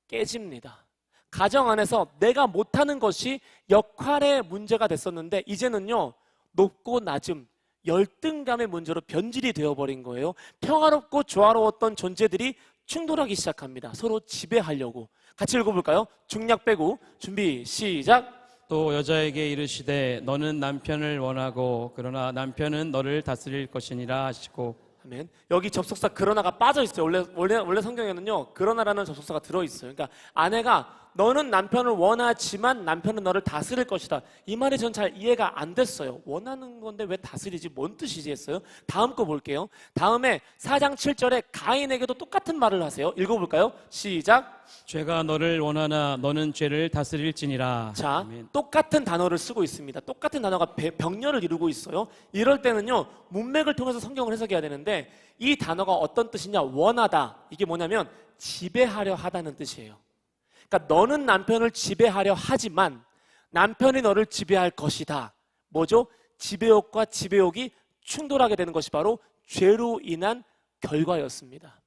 깨집니다. 가정 안에서 내가 못하는 것이 역할의 문제가 됐었는데 이제는요, 높고 낮음, 열등감의 문제로 변질이 되어버린 거예요. 평화롭고 조화로웠던 존재들이 충돌하기 시작합니다. 서로 지배하려고. 같이 읽어볼까요? 중략 빼고 준비 시작. 또 여자에게 이르시되 너는 남편을 원하고 그러나 남편은 너를 다스릴 것이니라 하시고. 아멘. 여기 접속사 그러나가 빠져 있어요. 원래 성경에는요, 그러나라는 접속사가 들어 있어요. 그러니까 아내가 너는 남편을 원하지만 남편은 너를 다스릴 것이다. 이 말이 전 잘 이해가 안 됐어요. 원하는 건데 왜 다스리지? 뭔 뜻이지 했어요? 다음 거 볼게요. 다음에 4장 7절에 가인에게도 똑같은 말을 하세요. 읽어볼까요? 시작. 죄가 너를 원하나 너는 죄를 다스릴지니라. 자, 아멘. 똑같은 단어를 쓰고 있습니다. 똑같은 단어가 병렬을 이루고 있어요. 이럴 때는요, 문맥을 통해서 성경을 해석해야 되는데 이 단어가 어떤 뜻이냐? 원하다. 이게 뭐냐면 지배하려 하다는 뜻이에요. 그러니까 너는 남편을 지배하려 하지만 남편이 너를 지배할 것이다. 뭐죠? 지배욕과 지배욕이 충돌하게 되는 것이 바로 죄로 인한 결과였습니다.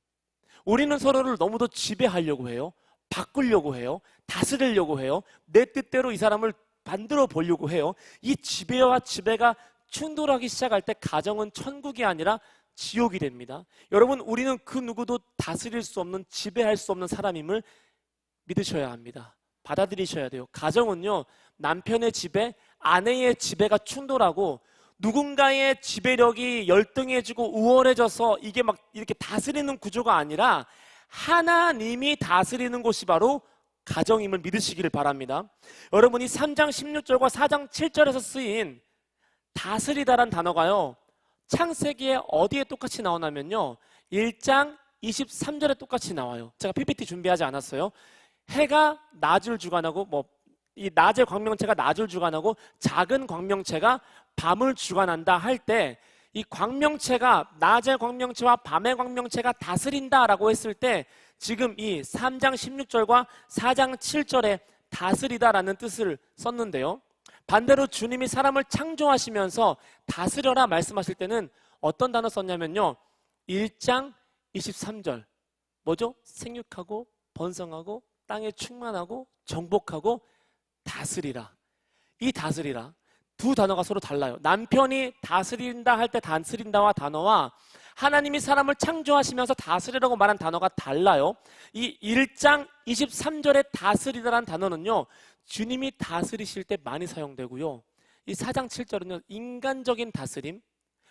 우리는 서로를 너무도 지배하려고 해요. 바꾸려고 해요. 다스리려고 해요. 내 뜻대로 이 사람을 만들어 보려고 해요. 이 지배와 지배가 충돌하기 시작할 때 가정은 천국이 아니라 지옥이 됩니다. 여러분, 우리는 그 누구도 다스릴 수 없는, 지배할 수 없는 사람임을 믿으셔야 합니다. 받아들이셔야 돼요. 가정은요, 남편의 지배, 아내의 지배가 충돌하고 누군가의 지배력이 열등해지고 우월해져서 이게 막 이렇게 다스리는 구조가 아니라 하나님이 다스리는 곳이 바로 가정임을 믿으시기를 바랍니다. 여러분이 3장 16절과 4장 7절에서 쓰인 다스리다란 단어가요, 창세기에 어디에 똑같이 나오냐면요, 1장 23절에 똑같이 나와요. 제가 PPT 준비하지 않았어요. 해가 낮을 주관하고 이 낮의 광명체가 낮을 주관하고 작은 광명체가 밤을 주관한다 할 때 이 광명체가 낮의 광명체와 밤의 광명체가 다스린다라고 했을 때 지금 이 3장 16절과 4장 7절에 다스리다라는 뜻을 썼는데요. 반대로 주님이 사람을 창조하시면서 다스려라 말씀하실 때는 어떤 단어 썼냐면요, 1장 23절 뭐죠? 생육하고 번성하고 땅에 충만하고 정복하고 다스리라. 이 다스리라 두 단어가 서로 달라요. 남편이 다스린다 할 때 다스린다와 단어와 하나님이 사람을 창조하시면서 다스리라고 말한 단어가 달라요. 이 1장 23절에 다스리다라는 단어는요, 주님이 다스리실 때 많이 사용되고요. 이 4장 7절은요, 인간적인 다스림,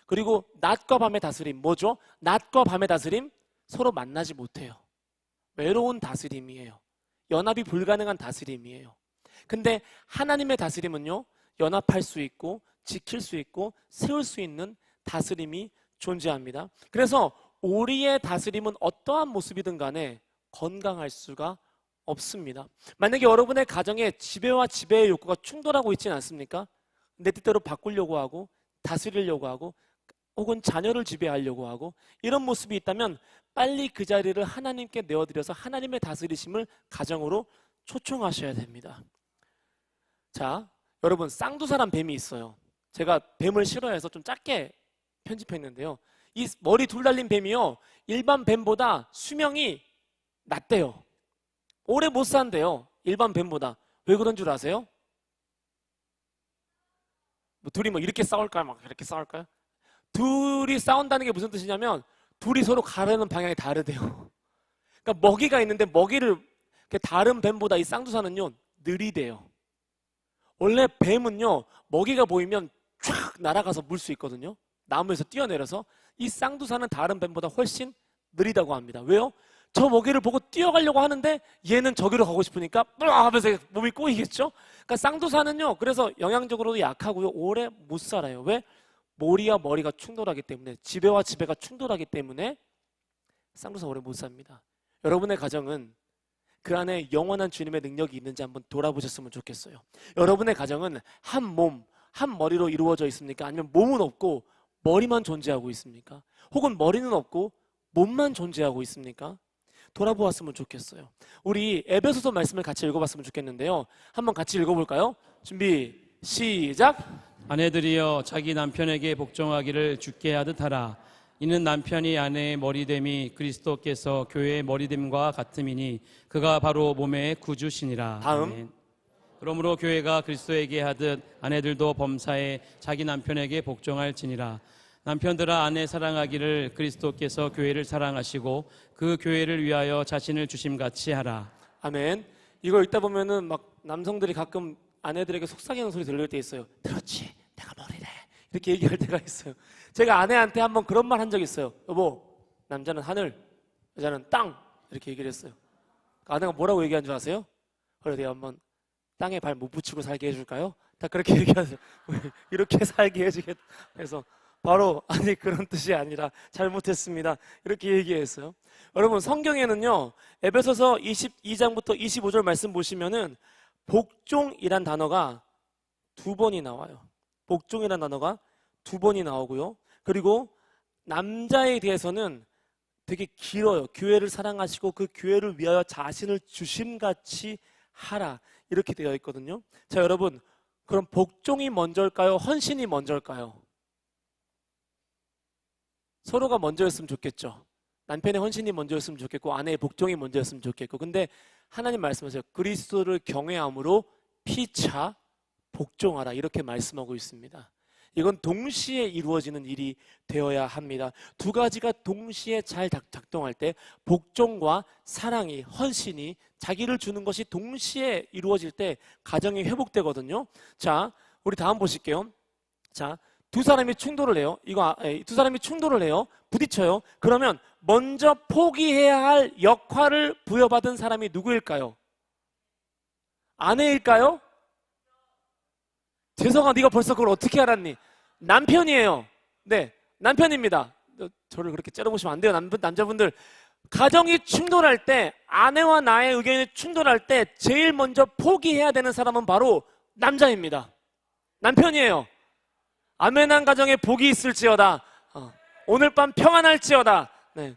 그리고 낮과 밤의 다스림. 뭐죠? 낮과 밤의 다스림? 서로 만나지 못해요. 외로운 다스림이에요. 연합이 불가능한 다스림이에요. 근데 하나님의 다스림은요, 연합할 수 있고 지킬 수 있고 세울 수 있는 다스림이 존재합니다. 그래서 우리의 다스림은 어떠한 모습이든 간에 건강할 수가 없습니다. 만약에 여러분의 가정에 지배와 지배의 욕구가 충돌하고 있지는 않습니까? 내 뜻대로 바꾸려고 하고 다스리려고 하고 혹은 자녀를 지배하려고 하고 이런 모습이 있다면 빨리 그 자리를 하나님께 내어드려서 하나님의 다스리심을 가정으로 초청하셔야 됩니다. 자, 여러분 쌍두사람 뱀이 있어요. 제가 뱀을 싫어해서 좀 짧게 편집했는데요. 이 머리 둘 달린 뱀이요, 일반 뱀보다 수명이 낮대요. 오래 못 산대요. 일반 뱀보다. 왜 그런 줄 아세요? 둘이 이렇게 싸울까요? 막 이렇게 싸울까요? 둘이 싸운다는 게 무슨 뜻이냐면 둘이 서로 가려는 방향이 다르대요. 그러니까 먹이가 있는데 먹이를 다른 뱀보다 이 쌍두사는요 느리대요. 원래 뱀은요 먹이가 보이면 쫙 날아가서 물 수 있거든요. 나무에서 뛰어내려서. 이 쌍두사는 다른 뱀보다 훨씬 느리다고 합니다. 왜요? 저 먹이를 보고 뛰어가려고 하는데 얘는 저기로 가고 싶으니까 뿌아 하면서 몸이 꼬이겠죠. 그러니까 쌍두사는요 그래서 영양적으로도 약하고요 오래 못 살아요. 왜? 머리와 머리가 충돌하기 때문에, 지배와 지배가 충돌하기 때문에 쌍두사 오래 못 삽니다. 여러분의 가정은 그 안에 영원한 주님의 능력이 있는지 한번 돌아보셨으면 좋겠어요. 여러분의 가정은 한 몸, 한 머리로 이루어져 있습니까? 아니면 몸은 없고 머리만 존재하고 있습니까? 혹은 머리는 없고 몸만 존재하고 있습니까? 돌아보았으면 좋겠어요. 우리 에베소서 말씀을 같이 읽어봤으면 좋겠는데요. 한번 같이 읽어볼까요? 준비, 시작! 아내들이여 자기 남편에게 복종하기를 주께 하듯 하라. 이는 남편이 아내의 머리됨이 그리스도께서 교회의 머리됨과 같음이니 그가 바로 몸의 구주시니라. 다음. 아멘. 그러므로 교회가 그리스도에게 하듯 아내들도 범사에 자기 남편에게 복종할지니라. 남편들아 아내 사랑하기를 그리스도께서 교회를 사랑하시고 그 교회를 위하여 자신을 주심같이 하라. 아멘. 이거 읽다 보면은 막 남성들이 가끔 아내들에게 속삭이는 소리 들릴 때 있어요. 들었지? 내가 머리래. 이렇게 얘기할 때가 있어요. 제가 아내한테 한번 그런 말 한 적 있어요. 여보, 남자는 하늘, 여자는 땅. 이렇게 얘기를 했어요. 아내가 뭐라고 얘기한 줄 아세요? 그래 내가 한번 땅에 발 못 붙이고 살게 해줄까요? 다 그렇게 얘기하세요. 이렇게 살게 해주겠다. 그래서 바로 아니 그런 뜻이 아니라 잘못했습니다. 이렇게 얘기했어요. 여러분 성경에는요 에베소서 22장부터 25절 말씀 보시면은 복종이란 단어가 2번이 나와요. 복종이란 단어가 2번이 나오고요. 그리고 남자에 대해서는 되게 길어요. 교회를 사랑하시고 그 교회를 위하여 자신을 주심같이 하라. 이렇게 되어 있거든요. 자 여러분 그럼 복종이 먼저일까요? 헌신이 먼저일까요? 서로가 먼저였으면 좋겠죠. 남편의 헌신이 먼저였으면 좋겠고 아내의 복종이 먼저였으면 좋겠고 근데 하나님 말씀하세요. 그리스도를 경외함으로 피차 복종하라 이렇게 말씀하고 있습니다. 이건 동시에 이루어지는 일이 되어야 합니다. 두 가지가 동시에 잘 작동할 때 복종과 사랑이 헌신이 자기를 주는 것이 동시에 이루어질 때 가정이 회복되거든요. 자 우리 다음 보실게요. 자 두 사람이 충돌을 해요. 두 사람이 충돌을 해요. 부딪혀요. 그러면 먼저 포기해야 할 역할을 부여받은 사람이 누구일까요? 아내일까요? 재성아 네가 벌써 그걸 어떻게 알았니? 남편이에요. 네, 남편입니다. 저를 그렇게 째려보시면 안 돼요. 남자분들 가정이 충돌할 때 아내와 나의 의견이 충돌할 때 제일 먼저 포기해야 되는 사람은 바로 남자입니다. 남편이에요. 아멘한 가정에 복이 있을지어다. 오늘 밤 평안할지어다. 네.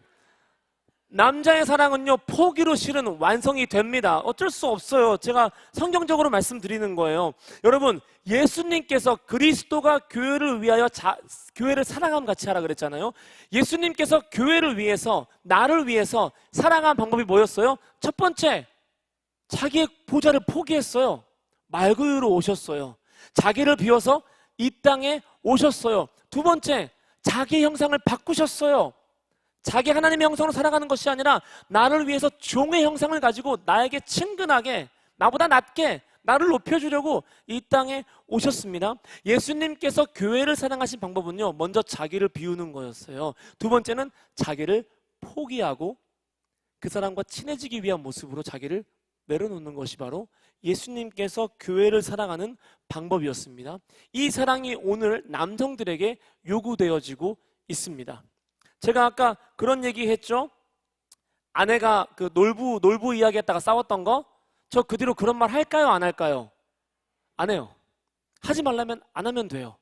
남자의 사랑은요 포기로 실은 완성이 됩니다. 어쩔 수 없어요. 제가 성경적으로 말씀드리는 거예요. 여러분 예수님께서 그리스도가 교회를 위하여 교회를 사랑함 같이 하라 그랬잖아요. 예수님께서 교회를 위해서 나를 위해서 사랑한 방법이 뭐였어요? 첫 번째 자기의 보좌를 포기했어요. 말구유로 오셨어요. 자기를 비워서 이 땅에 오셨어요. 두 번째 자기 형상을 바꾸셨어요. 자기 하나님의 형상으로 살아가는 것이 아니라 나를 위해서 종의 형상을 가지고 나에게 친근하게 나보다 낮게 나를 높여주려고 이 땅에 오셨습니다. 예수님께서 교회를 사랑하신 방법은요 먼저 자기를 비우는 거였어요. 두 번째는 자기를 포기하고 그 사람과 친해지기 위한 모습으로 자기를 내려놓는 것이 바로 예수님께서 교회를 사랑하는 방법이었습니다. 이 사랑이 오늘 남성들에게 요구되어지고 있습니다. 제가 아까 그런 얘기 했죠? 아내가 그 놀부 이야기했다가 싸웠던 거, 저 그 뒤로 그런 말 할까요? 안 할까요? 안 해요. 하지 말라면 안 하면 돼요.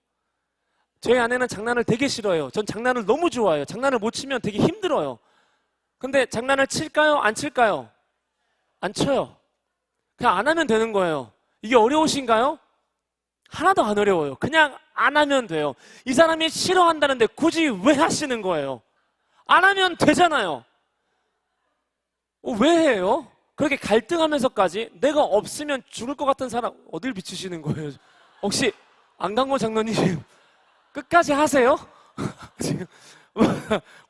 저희 아내는 장난을 되게 싫어해요. 전 장난을 너무 좋아해요. 장난을 못 치면 되게 힘들어요. 근데 장난을 칠까요? 안 칠까요? 안 쳐요. 그냥 안 하면 되는 거예요. 이게 어려우신가요? 하나도 안 어려워요. 그냥 안 하면 돼요. 이 사람이 싫어한다는데 굳이 왜 하시는 거예요? 안 하면 되잖아요. 왜 해요? 그렇게 갈등하면서까지 내가 없으면 죽을 것 같은 사람 어딜 비추시는 거예요? 혹시 안강호 장로님 끝까지 하세요? 지금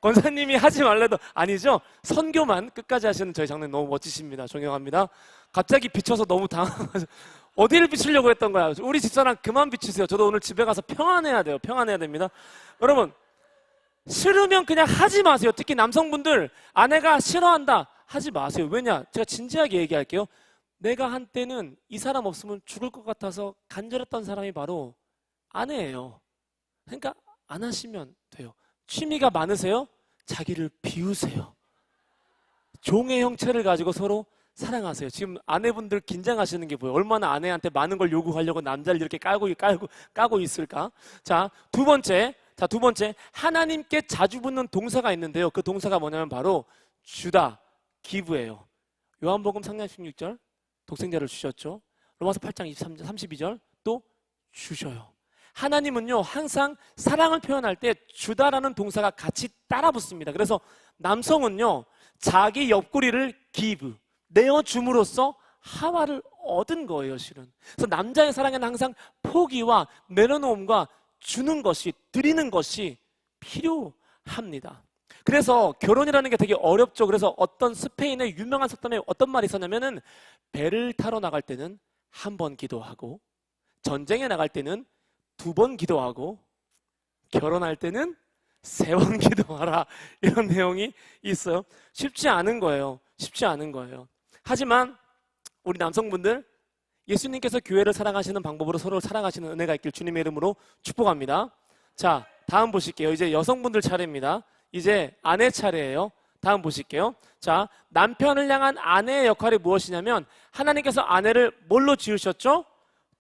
권사님이 하지 말래도 아니죠? 선교만 끝까지 하시는 저희 장로님 너무 멋지십니다. 존경합니다. 갑자기 비춰서 너무 당황해서 어디를 비추려고 했던 거야? 우리 집사람 그만 비추세요. 저도 오늘 집에 가서 평안해야 돼요. 평안해야 됩니다. 여러분, 싫으면 그냥 하지 마세요. 특히 남성분들, 아내가 싫어한다 하지 마세요. 왜냐? 제가 진지하게 얘기할게요. 내가 한때는 이 사람 없으면 죽을 것 같아서 간절했던 사람이 바로 아내예요. 그러니까 안 하시면 돼요. 취미가 많으세요? 자기를 비우세요. 종의 형체를 가지고 서로 사랑하세요. 지금 아내분들 긴장하시는 게 뭐예요? 얼마나 아내한테 많은 걸 요구하려고 남자를 이렇게 까고 있을까? 자, 두 번째, 하나님께 자주 붙는 동사가 있는데요. 그 동사가 뭐냐면 바로 주다, 기브예요. 요한복음 3장 16절 독생자를 주셨죠. 로마서 8장 23절 32절 또 주셔요. 하나님은요 항상 사랑을 표현할 때 주다라는 동사가 같이 따라 붙습니다. 그래서 남성은요 자기 옆구리를 give, 내어줌으로써 하와를 얻은 거예요, 실은. 그래서 남자의 사랑에는 항상 포기와 내려놓음과 주는 것이, 드리는 것이 필요합니다. 그래서 결혼이라는 게 되게 어렵죠. 그래서 어떤 스페인의 유명한 속담에 어떤 말이 있었냐면은 배를 타러 나갈 때는 한 번 기도하고 전쟁에 나갈 때는 2번 기도하고 결혼할 때는 3번 기도하라, 이런 내용이 있어요. 쉽지 않은 거예요. 쉽지 않은 거예요. 하지만 우리 남성분들, 예수님께서 교회를 사랑하시는 방법으로 서로를 사랑하시는 은혜가 있길 주님의 이름으로 축복합니다. 자, 다음 보실게요. 이제 여성분들 차례입니다. 이제 아내 차례예요. 다음 보실게요. 자, 남편을 향한 아내의 역할이 무엇이냐면 하나님께서 아내를 뭘로 지으셨죠?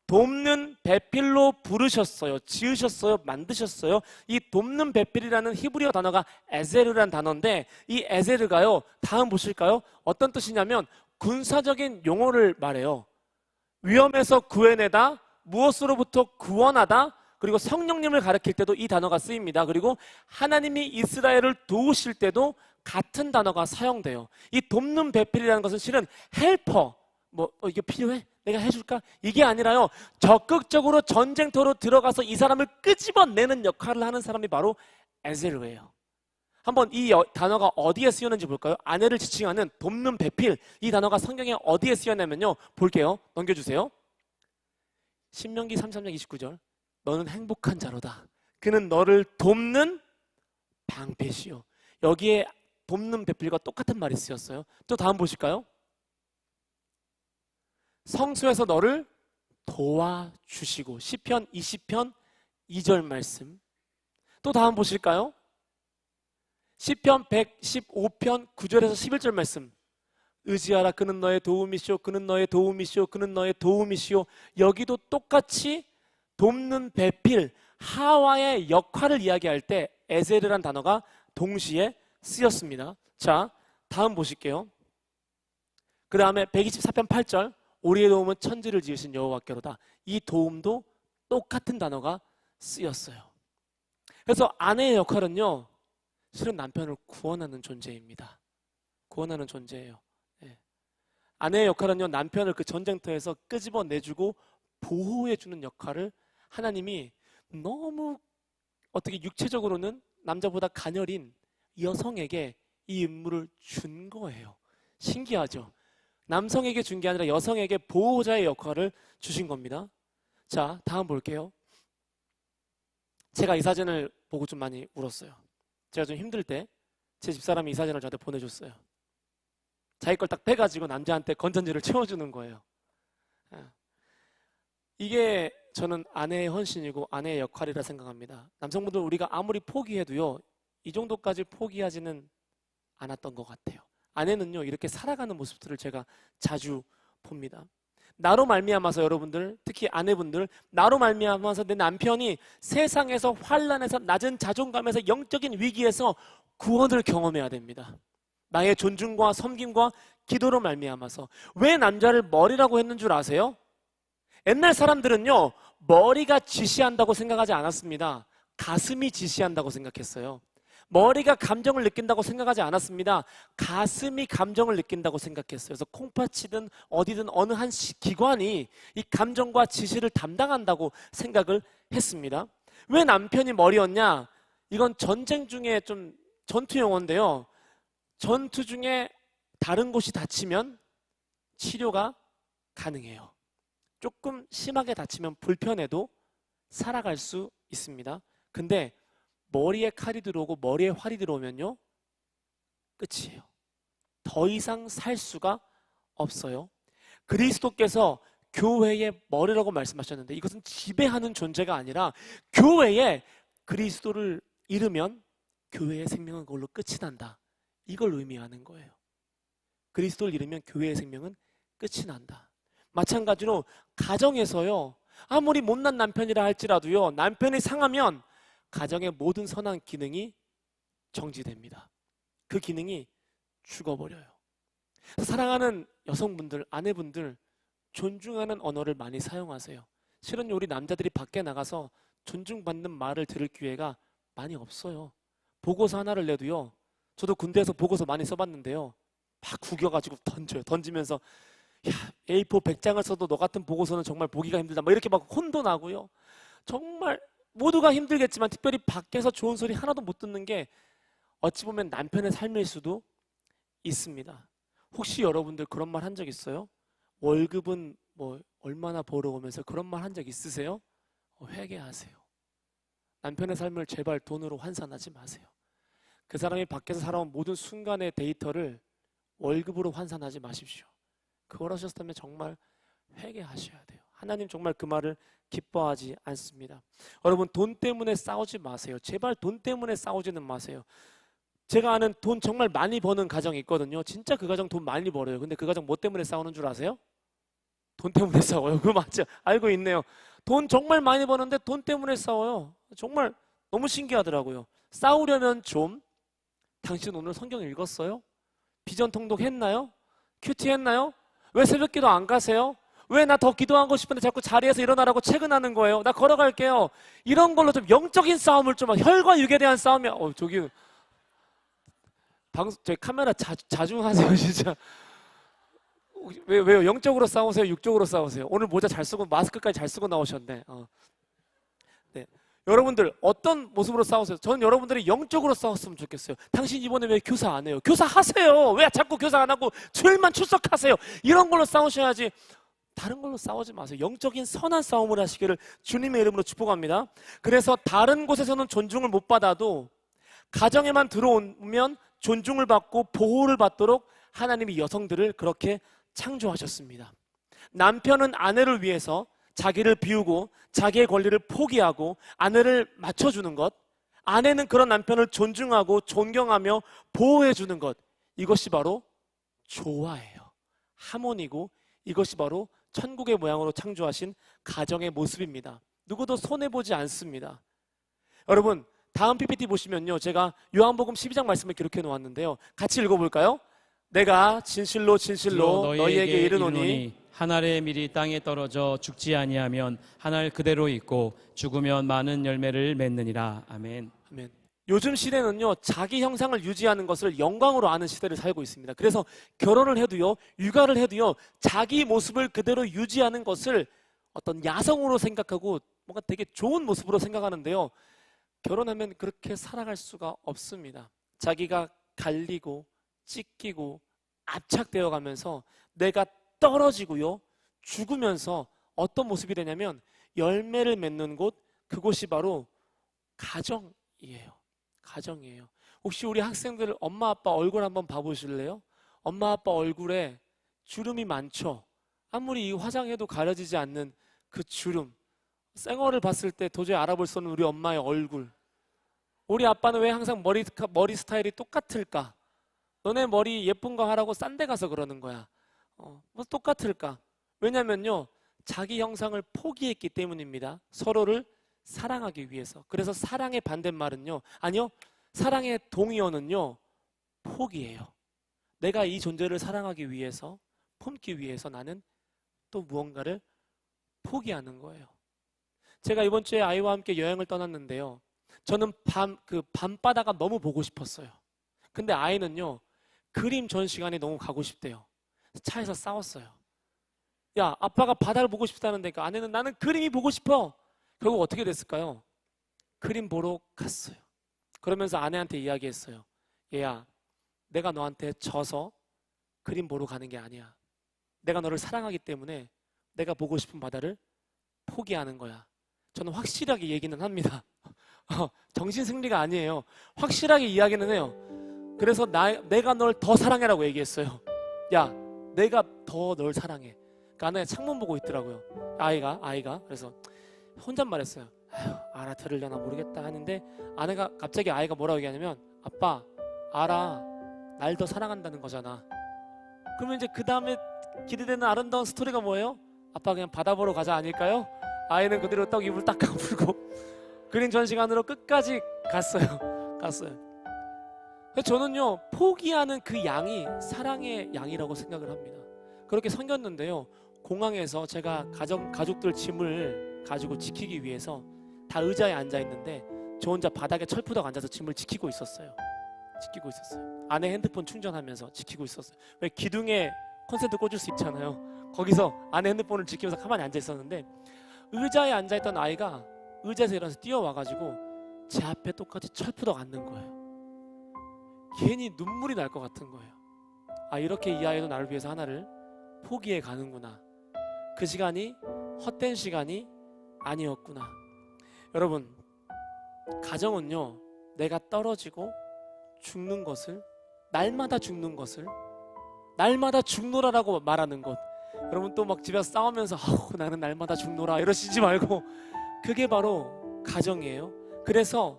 돕는 배필로 부르셨어요. 지으셨어요. 만드셨어요. 이 돕는 배필이라는 히브리어 단어가 에제르라는 단어인데 이 에제르가요, 다음 보실까요? 어떤 뜻이냐면 군사적인 용어를 말해요. 위험에서 구해내다, 무엇으로부터 구원하다, 그리고 성령님을 가리킬 때도 이 단어가 쓰입니다. 그리고 하나님이 이스라엘을 도우실 때도 같은 단어가 사용돼요. 이 돕는 배필이라는 것은 실은 헬퍼, 이게 필요해? 내가 해줄까? 이게 아니라요, 적극적으로 전쟁터로 들어가서 이 사람을 끄집어내는 역할을 하는 사람이 바로 에ゼ르예요. 한번 이 단어가 어디에 쓰였는지 볼까요? 아내를 지칭하는 돕는 배필, 이 단어가 성경에 어디에 쓰였냐면요, 볼게요. 넘겨주세요. 신명기 33장 29절 너는 행복한 자로다. 그는 너를 돕는 방패시요. 여기에 돕는 배필과 똑같은 말이 쓰였어요. 또 다음 보실까요? 성소에서 너를 도와주시고, 시편 20편 2절 말씀. 또 다음 보실까요? 시편 115편 9절에서 11절 말씀. 의지하라, 그는 너의 도움이시오, 그는 너의 도움이시오, 그는 너의 도움이시오. 여기도 똑같이 돕는 배필, 하와의 역할을 이야기할 때 에제르란 단어가 동시에 쓰였습니다. 자, 다음 보실게요. 그 다음에 124편 8절 우리의 도움은 천지를 지으신 여호와께로다. 이 도움도 똑같은 단어가 쓰였어요. 그래서 아내의 역할은요, 실은 남편을 구원하는 존재입니다. 구원하는 존재예요. 네. 아내의 역할은요, 남편을 그 전쟁터에서 끄집어내주고 보호해주는 역할을 하나님이 너무 어떻게 육체적으로는 남자보다 가녀린 여성에게 이 임무를 준 거예요. 신기하죠? 남성에게 준 게 아니라 여성에게 보호자의 역할을 주신 겁니다. 자, 다음 볼게요. 제가 이 사진을 보고 좀 많이 울었어요. 제가 좀 힘들 때 제 집사람이 이 사진을 저한테 보내줬어요. 자기 걸 딱 빼가지고 남자한테 건전지를 채워주는 거예요. 이게 저는 아내의 헌신이고 아내의 역할이라 생각합니다. 남성분들 우리가 아무리 포기해도요, 이 정도까지 포기하지는 않았던 것 같아요. 아내는요, 이렇게 살아가는 모습들을 제가 자주 봅니다. 나로 말미암아서 여러분들, 특히 아내분들, 나로 말미암아서 내 남편이 세상에서 환난에서 낮은 자존감에서 영적인 위기에서 구원을 경험해야 됩니다. 나의 존중과 섬김과 기도로 말미암아서. 왜 남자를 머리라고 했는 줄 아세요? 옛날 사람들은요, 머리가 지시한다고 생각하지 않았습니다. 가슴이 지시한다고 생각했어요. 머리가 감정을 느낀다고 생각하지 않았습니다. 가슴이 감정을 느낀다고 생각했어요. 그래서 콩팥이든 어디든 어느 한 기관이 이 감정과 지시를 담당한다고 생각을 했습니다. 왜 남편이 머리였냐? 이건 전쟁 중에 좀 전투 용어인데요. 전투 중에 다른 곳이 다치면 치료가 가능해요. 조금 심하게 다치면 불편해도 살아갈 수 있습니다. 근데 머리에 칼이 들어오고 머리에 활이 들어오면요, 끝이에요. 더 이상 살 수가 없어요. 그리스도께서 교회의 머리라고 말씀하셨는데 이것은 지배하는 존재가 아니라 교회에 그리스도를 잃으면 교회의 생명은 그걸로 끝이 난다. 이걸 의미하는 거예요. 그리스도를 잃으면 교회의 생명은 끝이 난다. 마찬가지로 가정에서요, 아무리 못난 남편이라 할지라도요, 남편이 상하면 가정의 모든 선한 기능이 정지됩니다. 그 기능이 죽어버려요. 사랑하는 여성분들, 아내분들, 존중하는 언어를 많이 사용하세요. 실은 우리 남자들이 밖에 나가서 존중받는 말을 들을 기회가 많이 없어요. 보고서 하나를 내도요, 저도 군대에서 보고서 많이 써봤는데요, 막 구겨가지고 던져요. 던지면서 야, A4 100장을 써도 너 같은 보고서는 정말 보기가 힘들다, 뭐 이렇게 막 혼도 나고요. 정말 모두가 힘들겠지만 특별히 밖에서 좋은 소리 하나도 못 듣는 게 어찌 보면 남편의 삶일 수도 있습니다. 혹시 여러분들 그런 말 한 적 있어요? 월급은 뭐 얼마나 벌어오면서 그런 말 한 적 있으세요? 회개하세요. 남편의 삶을 제발 돈으로 환산하지 마세요. 그 사람이 밖에서 살아온 모든 순간의 데이터를 월급으로 환산하지 마십시오. 그걸 하셨다면 정말 회개하셔야 돼요. 하나님 정말 그 말을 기뻐하지 않습니다. 여러분, 돈 때문에 싸우지 마세요. 제발 돈 때문에 싸우지는 마세요. 제가 아는 돈 정말 많이 버는 가정이 있거든요. 진짜 그 가정 돈 많이 벌어요. 근데 그 가정 뭐 때문에 싸우는 줄 아세요? 돈 때문에 싸워요. 그거 맞죠? 알고 있네요. 돈 정말 많이 버는데 돈 때문에 싸워요. 정말 너무 신기하더라고요. 싸우려면 좀, 당신 오늘 성경 읽었어요? 비전 통독 했나요? 큐티 했나요? 왜 새벽기도 안 가세요? 왜 나 더 기도하고 싶은데 자꾸 자리에서 일어나라고 퇴근하는 거예요? 나 걸어갈게요. 이런 걸로 좀 영적인 싸움을 좀, 혈과 육에 대한 싸움이, 저기 저희 카메라 자중하세요 진짜. 왜요? 영적으로 싸우세요? 육적으로 싸우세요? 오늘 모자 잘 쓰고 마스크까지 잘 쓰고 나오셨네. 네. 여러분들 어떤 모습으로 싸우세요? 저는 여러분들이 영적으로 싸웠으면 좋겠어요. 당신 이번에 왜 교사 안 해요? 교사 하세요. 왜 자꾸 교사 안 하고 주일만 출석하세요? 이런 걸로 싸우셔야지 다른 걸로 싸우지 마세요. 영적인 선한 싸움을 하시기를 주님의 이름으로 축복합니다. 그래서 다른 곳에서는 존중을 못 받아도 가정에만 들어오면 존중을 받고 보호를 받도록 하나님이 여성들을 그렇게 창조하셨습니다. 남편은 아내를 위해서 자기를 비우고 자기의 권리를 포기하고 아내를 맞춰주는 것, 아내는 그런 남편을 존중하고 존경하며 보호해주는 것, 이것이 바로 조화예요. 하모니고 이것이 바로 천국의 모양으로 창조하신 가정의 모습입니다. 누구도 손해보지 않습니다. 여러분, 다음 PPT 보시면요, 제가 요한복음 12장 말씀을 기록해 놓았는데요, 같이 읽어볼까요? 내가 진실로 진실로 너희에게 이르노니 한 알의 밀이 땅에 떨어져 죽지 아니하면 한 알 그대로 있고 죽으면 많은 열매를 맺느니라. 아멘. 아멘. 요즘 시대는요, 자기 형상을 유지하는 것을 영광으로 아는 시대를 살고 있습니다. 그래서 결혼을 해도요, 육아를 해도요, 자기 모습을 그대로 유지하는 것을 어떤 야성으로 생각하고 뭔가 되게 좋은 모습으로 생각하는데요, 결혼하면 그렇게 살아갈 수가 없습니다. 자기가 갈리고 찢기고 압착되어 가면서 내가 떨어지고요, 죽으면서 어떤 모습이 되냐면 열매를 맺는 곳, 그곳이 바로 가정이에요. 가정이에요. 혹시 우리 학생들 엄마 아빠 얼굴 한번 봐보실래요? 엄마 아빠 얼굴에 주름이 많죠? 아무리 이 화장해도 가려지지 않는 그 주름, 생얼을 봤을 때 도저히 알아볼 수 없는 우리 엄마의 얼굴. 우리 아빠는 왜 항상 머리 스타일이 똑같을까? 너네 머리 예쁜 거 하라고 싼 데 가서 그러는 거야. 뭐 똑같을까? 왜냐면요, 자기 형상을 포기했기 때문입니다. 서로를 사랑하기 위해서. 그래서 사랑의 반대말은요, 아니요, 사랑의 동의어는요, 포기예요. 내가 이 존재를 사랑하기 위해서, 품기 위해서 나는 또 무언가를 포기하는 거예요. 제가 이번 주에 아이와 함께 여행을 떠났는데요, 저는 밤바다가 너무 보고 싶었어요. 근데 아이는요, 그림 전시관에 너무 가고 싶대요. 차에서 싸웠어요. 야, 아빠가 바다를 보고 싶다는데 아내는 나는 그림이 보고 싶어. 결국 어떻게 됐을까요? 그림 보러 갔어요. 그러면서 아내한테 이야기했어요. 얘야, 내가 너한테 져서 그림 보러 가는 게 아니야. 내가 너를 사랑하기 때문에 내가 보고 싶은 바다를 포기하는 거야. 저는 확실하게 얘기는 합니다. 정신승리가 아니에요. 확실하게 이야기는 해요. 그래서 내가 널 더 사랑해라고 얘기했어요. 야, 내가 더 널 사랑해. 그러니까 아내가 창문 보고 있더라고요. 아이가. 그래서 혼잣말했어요. 알아들으려나 모르겠다 하는데 아내가 갑자기 아이가 뭐라고 얘기하냐면, 아빠 알아, 날 더 사랑한다는 거잖아. 그러면 이제 그 다음에 기대되는 아름다운 스토리가 뭐예요? 아빠 그냥 바다 보러 가자 아닐까요? 아이는 그대로 딱 입을 딱 까불고 그림 전시관으로 끝까지 갔어요. 저는요, 포기하는 그 양이 사랑의 양이라고 생각을 합니다. 그렇게 섬겼는데요, 공항에서 제가 가족들 짐을 가지고 지키기 위해서 다 의자에 앉아 있는데 저 혼자 바닥에 철푸덕 앉아서 짐을 지키고 있었어요. 아내 핸드폰 충전하면서 지키고 있었어요. 왜 기둥에 콘센트 꽂을 수 있잖아요. 거기서 아내 핸드폰을 지키면서 가만히 앉아 있었는데 의자에 앉아 있던 아이가 의자에서 일어나서 뛰어와가지고 제 앞에 똑같이 철푸덕 앉는 거예요. 괜히 눈물이 날 것 같은 거예요. 아, 이렇게 이 아이도 나를 위해서 하나를 포기해 가는구나. 그 시간이 헛된 시간이 아니었구나. 여러분, 가정은요, 내가 떨어지고 죽는 것을, 날마다 죽는 것을, 날마다 죽노라라고 말하는 것. 여러분 또 막 집에서 싸우면서 나는 날마다 죽노라 이러시지 말고, 그게 바로 가정이에요. 그래서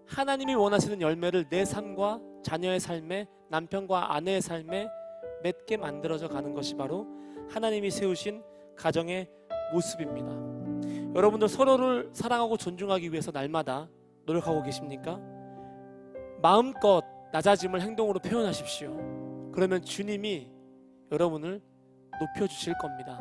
하나님이 원하시는 열매를 내 삶과 자녀의 삶에, 남편과 아내의 삶에 맺게 만들어져 가는 것이 바로 하나님이 세우신 가정의 모습입니다. 여러분들 서로를 사랑하고 존중하기 위해서 날마다 노력하고 계십니까? 마음껏 낮아짐을 행동으로 표현하십시오. 그러면 주님이 여러분을 높여주실 겁니다.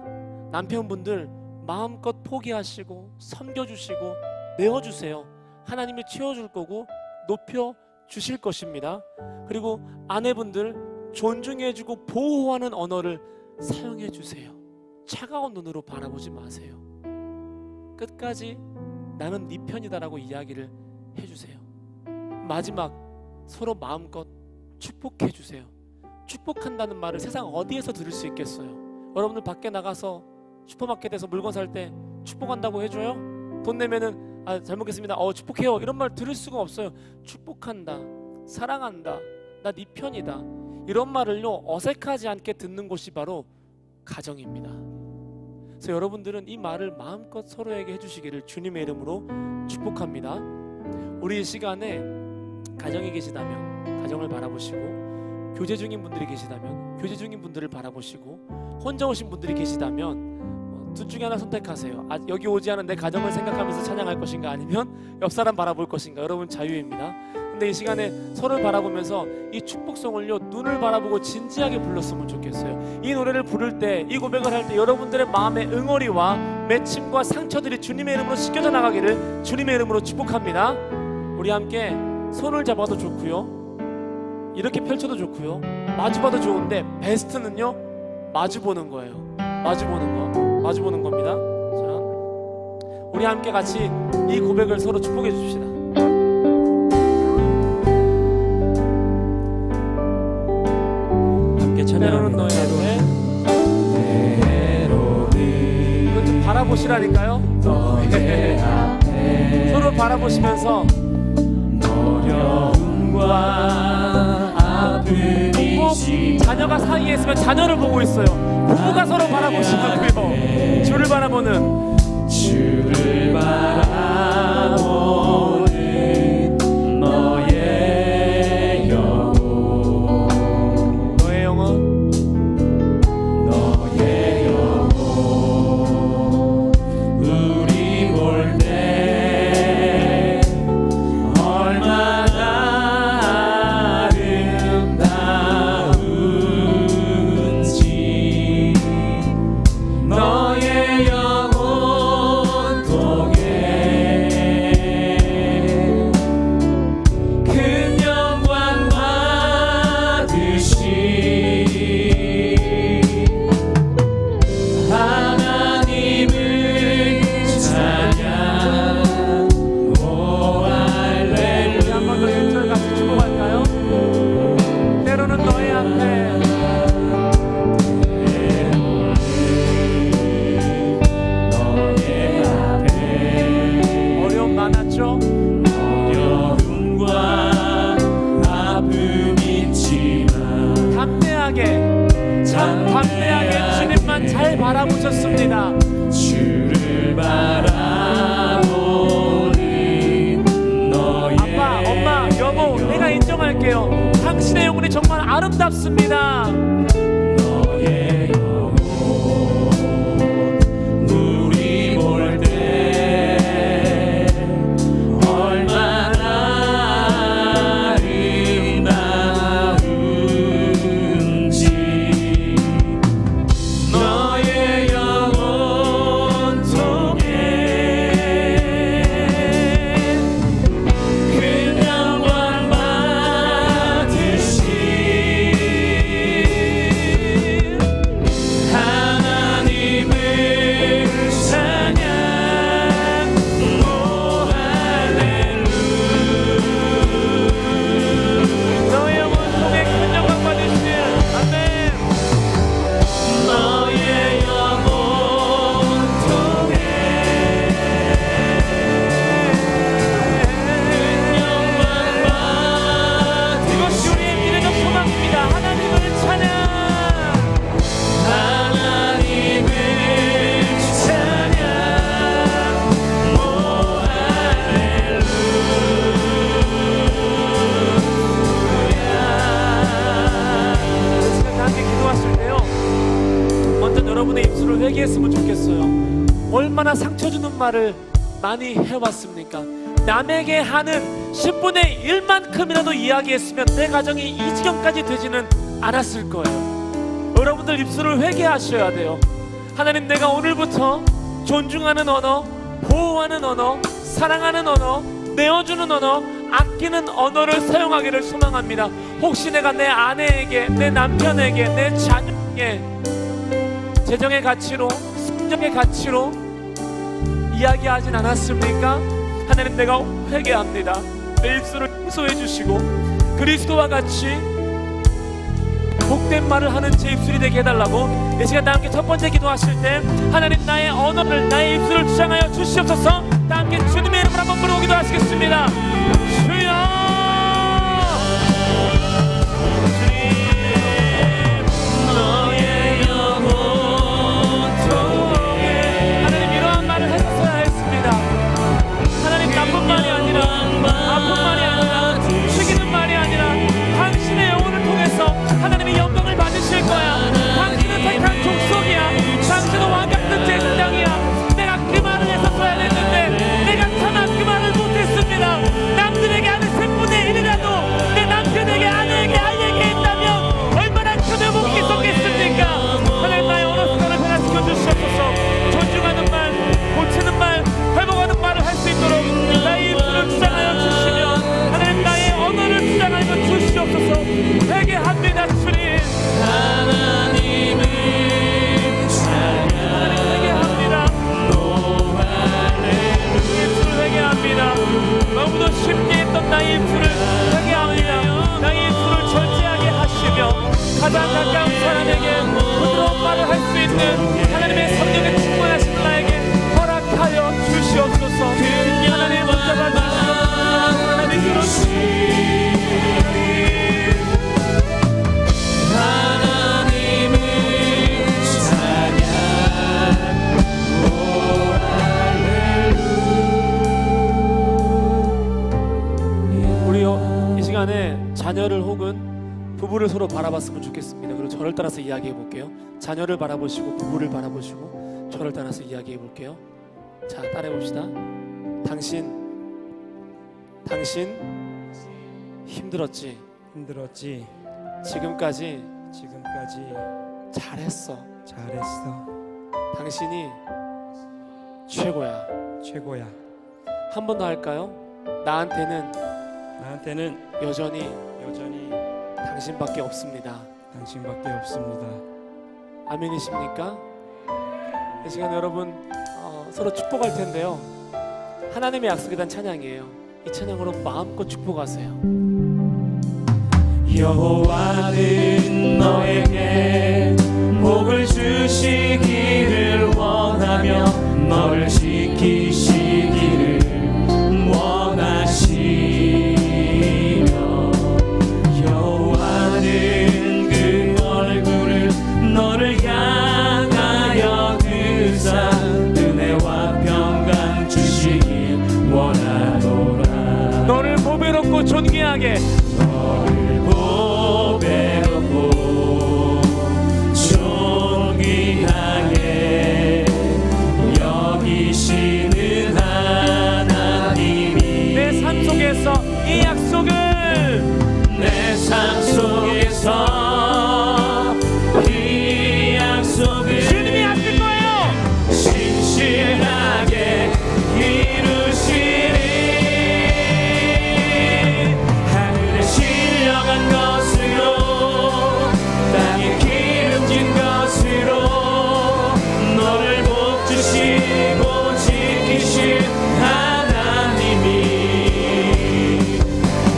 남편분들 마음껏 포기하시고 섬겨주시고 내어주세요. 하나님이 채워줄 거고 높여주실 것입니다. 그리고 아내분들 존중해주고 보호하는 언어를 사용해주세요. 차가운 눈으로 바라보지 마세요. 끝까지 나는 네 편이다라고 이야기를 해주세요. 마지막, 서로 마음껏 축복해주세요. 축복한다는 말을 세상 어디에서 들을 수 있겠어요? 여러분들 밖에 나가서 슈퍼마켓에서 물건 살 때 축복한다고 해줘요? 돈 내면은 잘 먹겠습니다, 축복해요, 이런 말 들을 수가 없어요. 축복한다, 사랑한다, 나 네 편이다, 이런 말을요, 어색하지 않게 듣는 곳이 바로 가정입니다. 그래서 여러분들은 이 말을 마음껏 서로에게 해주시기를 주님의 이름으로 축복합니다. 우리 이 시간에 가정에 계시다면 가정을 바라보시고, 교제 중인 분들이 계시다면 교제 중인 분들을 바라보시고, 혼자 오신 분들이 계시다면 둘 중에 하나 선택하세요. 여기 오지 않은 내 가정을 생각하면서 찬양할 것인가, 아니면 옆 사람 바라볼 것인가. 여러분 자유입니다. 근데 이 시간에 서로를 바라보면서 이 축복송을요, 눈을 바라보고 진지하게 불렀으면 좋겠어요. 이 노래를 부를 때, 이 고백을 할 때 여러분들의 마음의 응어리와 맺힘과 상처들이 주님의 이름으로 씻겨져 나가기를 주님의 이름으로 축복합니다. 우리 함께 손을 잡아도 좋고요, 이렇게 펼쳐도 좋고요, 마주봐도 좋은데 베스트는요, 마주보는 거예요. 마주보는 겁니다. 자, 우리 함께 같이 이 고백을 서로 축복해 줍시다. 함께 찬양하는 너의 노래. 이건 좀 바라보시라니까요. 서로 바라보시면서 어려움과 꼭 자녀가 사이에 있으면 자녀를 보고 있어요. 부부가 서로 바라보시고요. 주를 바라보는 너의 영혼 너의 영혼 너의 영혼 우리 볼 때 얼마나 아름다운지 너의 영혼 통해 큰 영광 받으시 하나님을 찬양 오 할렐루야. 한 번 더 1절 같이 축복할까요? 때로는 너의 앞에 너의 앞에 어려움 많았죠? 어려움과 아픔 있지만 담대하게 주님만 잘 바라보셨습니다. 주를 바라보는 너의 아빠, 엄마, 여보, 내가 인정할게요. 당신의 영혼이 정말 아름답습니다. 너의 영혼 우리 볼 때 얼마나 아름다운지 너의 영혼 통해 큰 영광 받으시 하나님을 찬양 오 할렐루야 너의 영혼 통해 큰 영광 받으시길. 아멘. 너의 영혼 통해 영광 이것이 우리의 미래적 소망입니다. 하나님을 찬양. 하나님을 찬양 오 할렐루야 시간 다 함께 기도하실 때요, 먼저 여러분의 입술을 회개했으면 좋겠어요. 얼마나 상처 주는 말을 많이 해왔습니까? 남에게 하는 10분의 1만큼이라도 이야기했으면 내 가정이 이 지경까지 되지는 않았을 거예요. 여러분들 입술을 회개하셔야 돼요. 하나님, 내가 오늘부터 존중하는 언어, 보호하는 언어, 사랑하는 언어, 내어주는 언어, 아끼는 언어를 사용하기를 소망합니다. 혹시 내가 내 아내에게, 내 남편에게, 내 자녀에게 재정의 가치로, 성적의 가치로 이야기하진 않았습니까? 하나님, 내가 회개합니다. 내 입술을 용서해 주시고 그리스도와 같이 복된 말을 하는 제 입술이 되게 해달라고 이 시간 다 함께 첫 번째 기도하실 때, 하나님, 나의 언어를, 나의 입술을 주장하여 주시옵소서. 다 함께 주님의 이름으로 한번 부르고 기도하시겠습니다. 주여, 너의 영혼 통해 하나님, 이러한 말을 했어야 했습니다. 하나님, 나쁜 말이 아니라, 아픈 말이 아니라, 죽이는 말이 아니라 당신의 영혼을 통해서 하나님이 영광을 받으실 거야. 당신은 택한 족속이야. 당신은 왕 같은 제사장이야. 내가 그 말을 했었어야 했는데 내가 차마 그 말을 못했습니다. 자녀를 혹은 부부를 서로 바라봤으면 좋겠습니다. 그리고 저를 따라서 이야기해 볼게요. 자녀를 바라보시고 부부를 바라보시고 저를 따라서 이야기해 볼게요. 자, 따라해 봅시다. 당신 힘들었지. 지금까지 잘했어. 당신이 최고야. 한 번 더 할까요? 나한테는 여전히 당신밖에 없습니다. 아멘이십니까? 이 시간 여러분 서로 축복할 텐데요. 하나님의 약속에 대한 찬양이에요. 이 찬양으로 마음껏 축복하세요. 여호와는 너에게 복을 주시기를 원하며 너를 지키시기를 원하시며 여호와는 그 얼굴을 너를 향하여 드사 은혜와 평강 주시길 원하노라. 너를 보배롭고 존귀하게 존귀하게 여기시는 하나님이 내 삶 속에서 이 약속을 내 삶 속에서 이 약속을 주님이 하실 거예요. 신실하게 이루시리. 하늘에 신령한 것으로 땅에 기름진 것으로 너를 복주시고 지키신 하나님이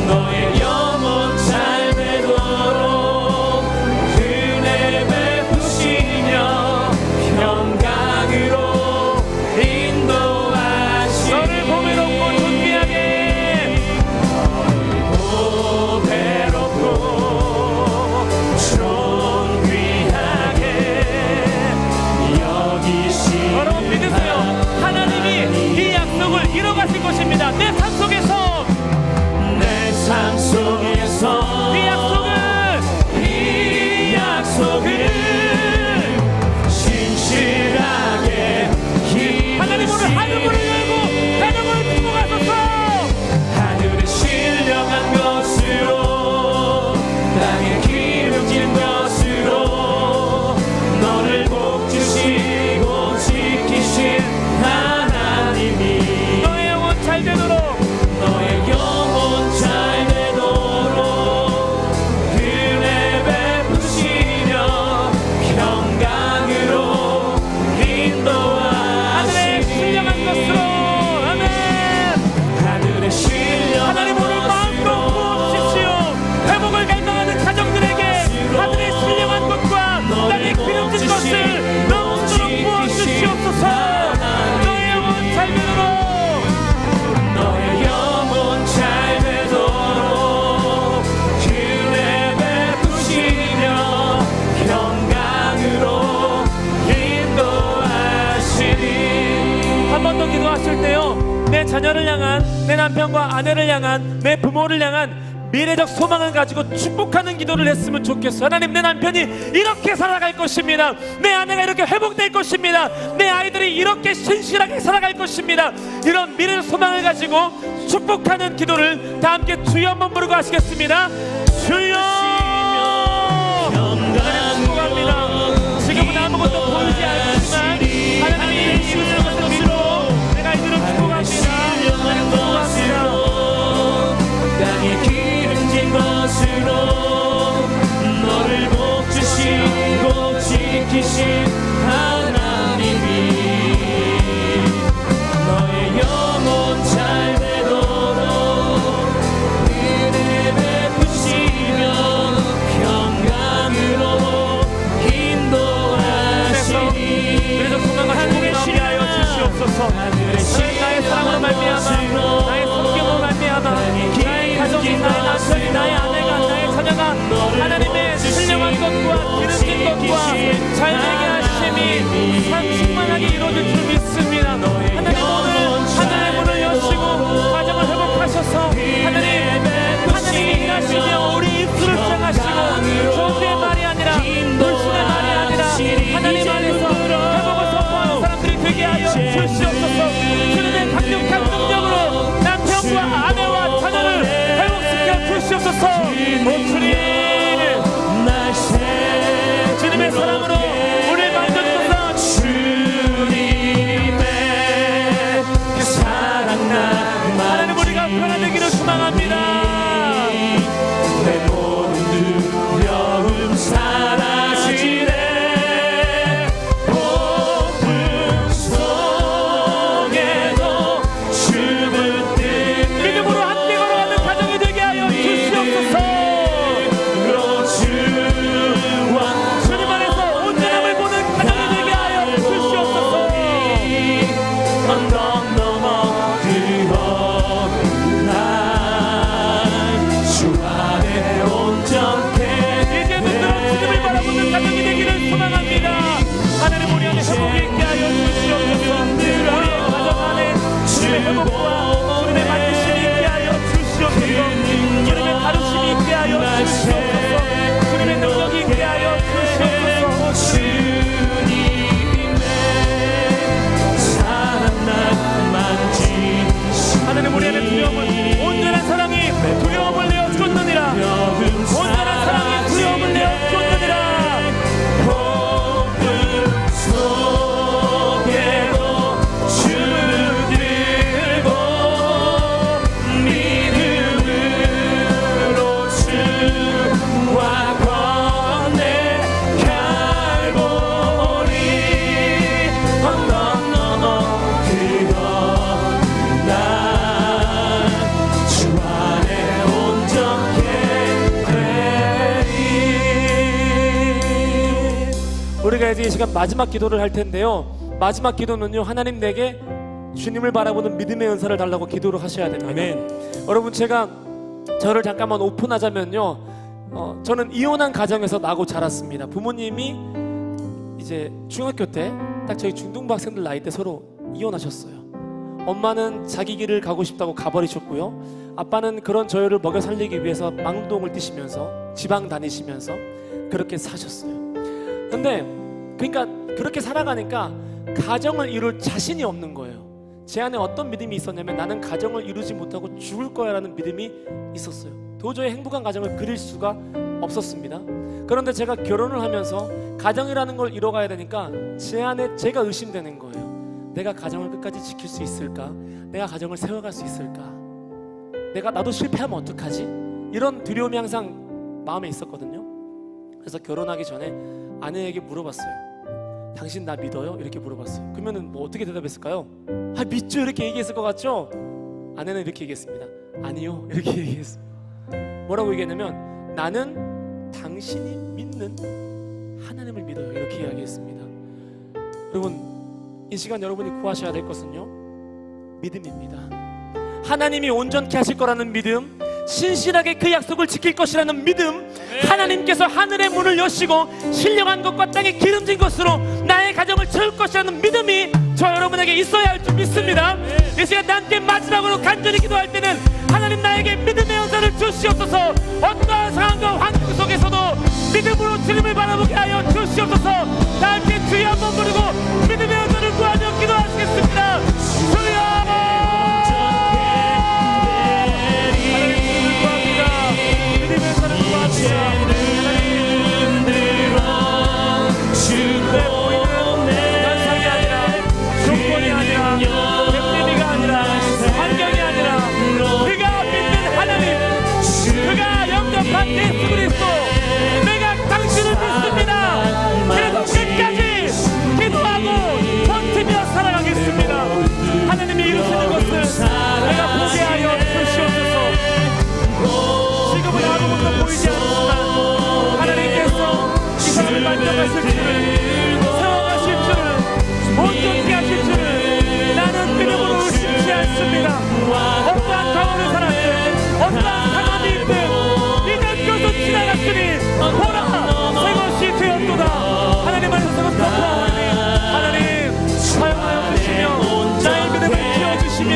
너의 영혼 잘 되도록 은혜 베푸시며 평강으로 인도하시니 너를 보배롭고 존귀하게 보배롭고 존귀하게 여기시는 여러분 믿으세요. 하나님이 이 약속을 이뤄가실 것입니다. 내 삶 속에서 내 삶 속에서 이 약속을 신실하게 하나님 오늘 하늘문을 열고 해동을 축복하소서. 하늘에 신령한 것으로 땅에 기름진 것으로 너를 복주시고 지키신 하나님이 너의 영혼 잘 되도록 너의 영혼 잘 되도록 은혜 베푸시며 평강으로 하늘의 신령한 인도하시니 것으로 아멘. 하늘의 신령한 하나님 오늘 마음껏 부어주십시오. 회복을 갈망하는 가정들에게 하늘의 신령한 것과 땅의 기름진 것을 넘치도록 부어주시옵소서. 너의 영혼 잘 되도록 너의 영혼 잘 되도록 은혜 베푸시며 평강으로 인도하시니. 한 번 더 기도하실 때요, 내 자녀를 향한, 내 남편과 아내를 향한, 내 부모를 향한 미래적 소망을 가지고 축복하는 기도를 했으면 좋겠어요. 하나님, 내 남편이 이렇게 살아갈 것입니다. 내 아내가 이렇게 회복될 것입니다. 내 아이들이 이렇게 신실하게 살아갈 것입니다. 이런 미래적 소망을 가지고 축복하는 기도를 다 함께 주여 한번 부르고 하시겠습니다. 주여! 하나님 축복합니다. 지금은 아무것도 보이지 않지만 하나님이 이루시는 것을 믿고 내가 이들을 축복합니다. 하나님 축복합니다. 땅에 기름진 것으로 너를 복주시고 지키신 하나님이 너의 영혼 잘 되도록 은혜 베푸시며 평강으로 인도하시니. 그래서 소망과 행복이 나오게 하여 주시옵소서. 나의 사랑으로 말미암아, 나의 성경으로 말미암아, 나의 가족이, 나의 남편이, 나의 아내가, 나의 자녀가 하나님의 신령한 것과 기름진 것과 자연에게 하심이 참 충만하게 이루어질 줄 믿습니다. 하나님 오늘 하늘의 문을 여시고 가정을 회복하셔서 하나님이 일하시며 우리 이제 이 시간 마지막 기도를 할 텐데요. 마지막 기도는요, 하나님 내게 주님을 바라보는 믿음의 은사를 달라고 기도를 하셔야 됩니다. 아멘. 여러분, 제가 저를 잠깐만 오픈하자면요, 저는 이혼한 가정에서 나고 자랐습니다. 부모님이 이제 중학교 때 딱 저희 중등부 학생들 나이 때 서로 이혼하셨어요. 엄마는 자기 길을 가고 싶다고 가버리셨고요. 아빠는 그런 저희를 먹여 살리기 위해서 망동을 뛰시면서 지방 다니시면서 그렇게 사셨어요. 근데 그러니까 그렇게 살아가니까 가정을 이룰 자신이 없는 거예요. 제 안에 어떤 믿음이 있었냐면 나는 가정을 이루지 못하고 죽을 거야 라는 믿음이 있었어요. 도저히 행복한 가정을 그릴 수가 없었습니다. 그런데 제가 결혼을 하면서 가정이라는 걸 이뤄가야 되니까 제 안에 제가 의심되는 거예요. 내가 가정을 끝까지 지킬 수 있을까? 내가 가정을 세워갈 수 있을까? 나도 실패하면 어떡하지? 이런 두려움이 항상 마음에 있었거든요. 그래서 결혼하기 전에 아내에게 물어봤어요. 당신 나 믿어요? 이렇게 물어봤어요. 그러면은 뭐 어떻게 대답했을까요? 아, 믿죠, 이렇게 얘기했을 것 같죠? 아내는 이렇게 얘기했습니다. 아니요, 이렇게 얘기했어요. 뭐라고 얘기했냐면 나는 당신이 믿는 하나님을 믿어요, 이렇게 이야기했습니다. 여러분, 이 시간 여러분이 구하셔야 될 것은요, 믿음입니다. 하나님이 온전케 하실 거라는 믿음, 신실하게 그 약속을 지킬 것이라는 믿음, 하나님께서 하늘의 문을 여시고 신령한 것과 땅에 기름진 것으로 나의 가정을 채울 것이라는 믿음이 저 여러분에게 있어야 할 줄 믿습니다. 이 시간 함께 마지막으로 간절히 기도할 때는 하나님 나에게 믿음의 은사를 주시옵소서. 어떠한 상황과 환경 속에서도 믿음으로 주님을 바라보게 하여 주시옵소서. 다 함께 주여 한번 부르고 믿음의 은사를 구하며 기도하시겠습니다. 주여! 예수 그리스도, 내가 당신을 믿습니다. 그래서 끝까지 기도하고 버티며 살아가겠습니다. 하나님이 이루시는 것을 내가 보게 하여 주시옵소서. 지금은 아무것도 보이지 않지만 하나님께서 이 사람을 만져가실 줄을, 세워가실 줄을, 온전케 하실 줄을 나는 믿음으로 의심치 않습니다. 어떠한 상황을 살았든 어떠한 상황이 있든 지나갔으니 보라, 새것이 되었도다. 하나님 안에서 덮어오니 하나님 사용하여 주시며 나의 믿음을 키워주시며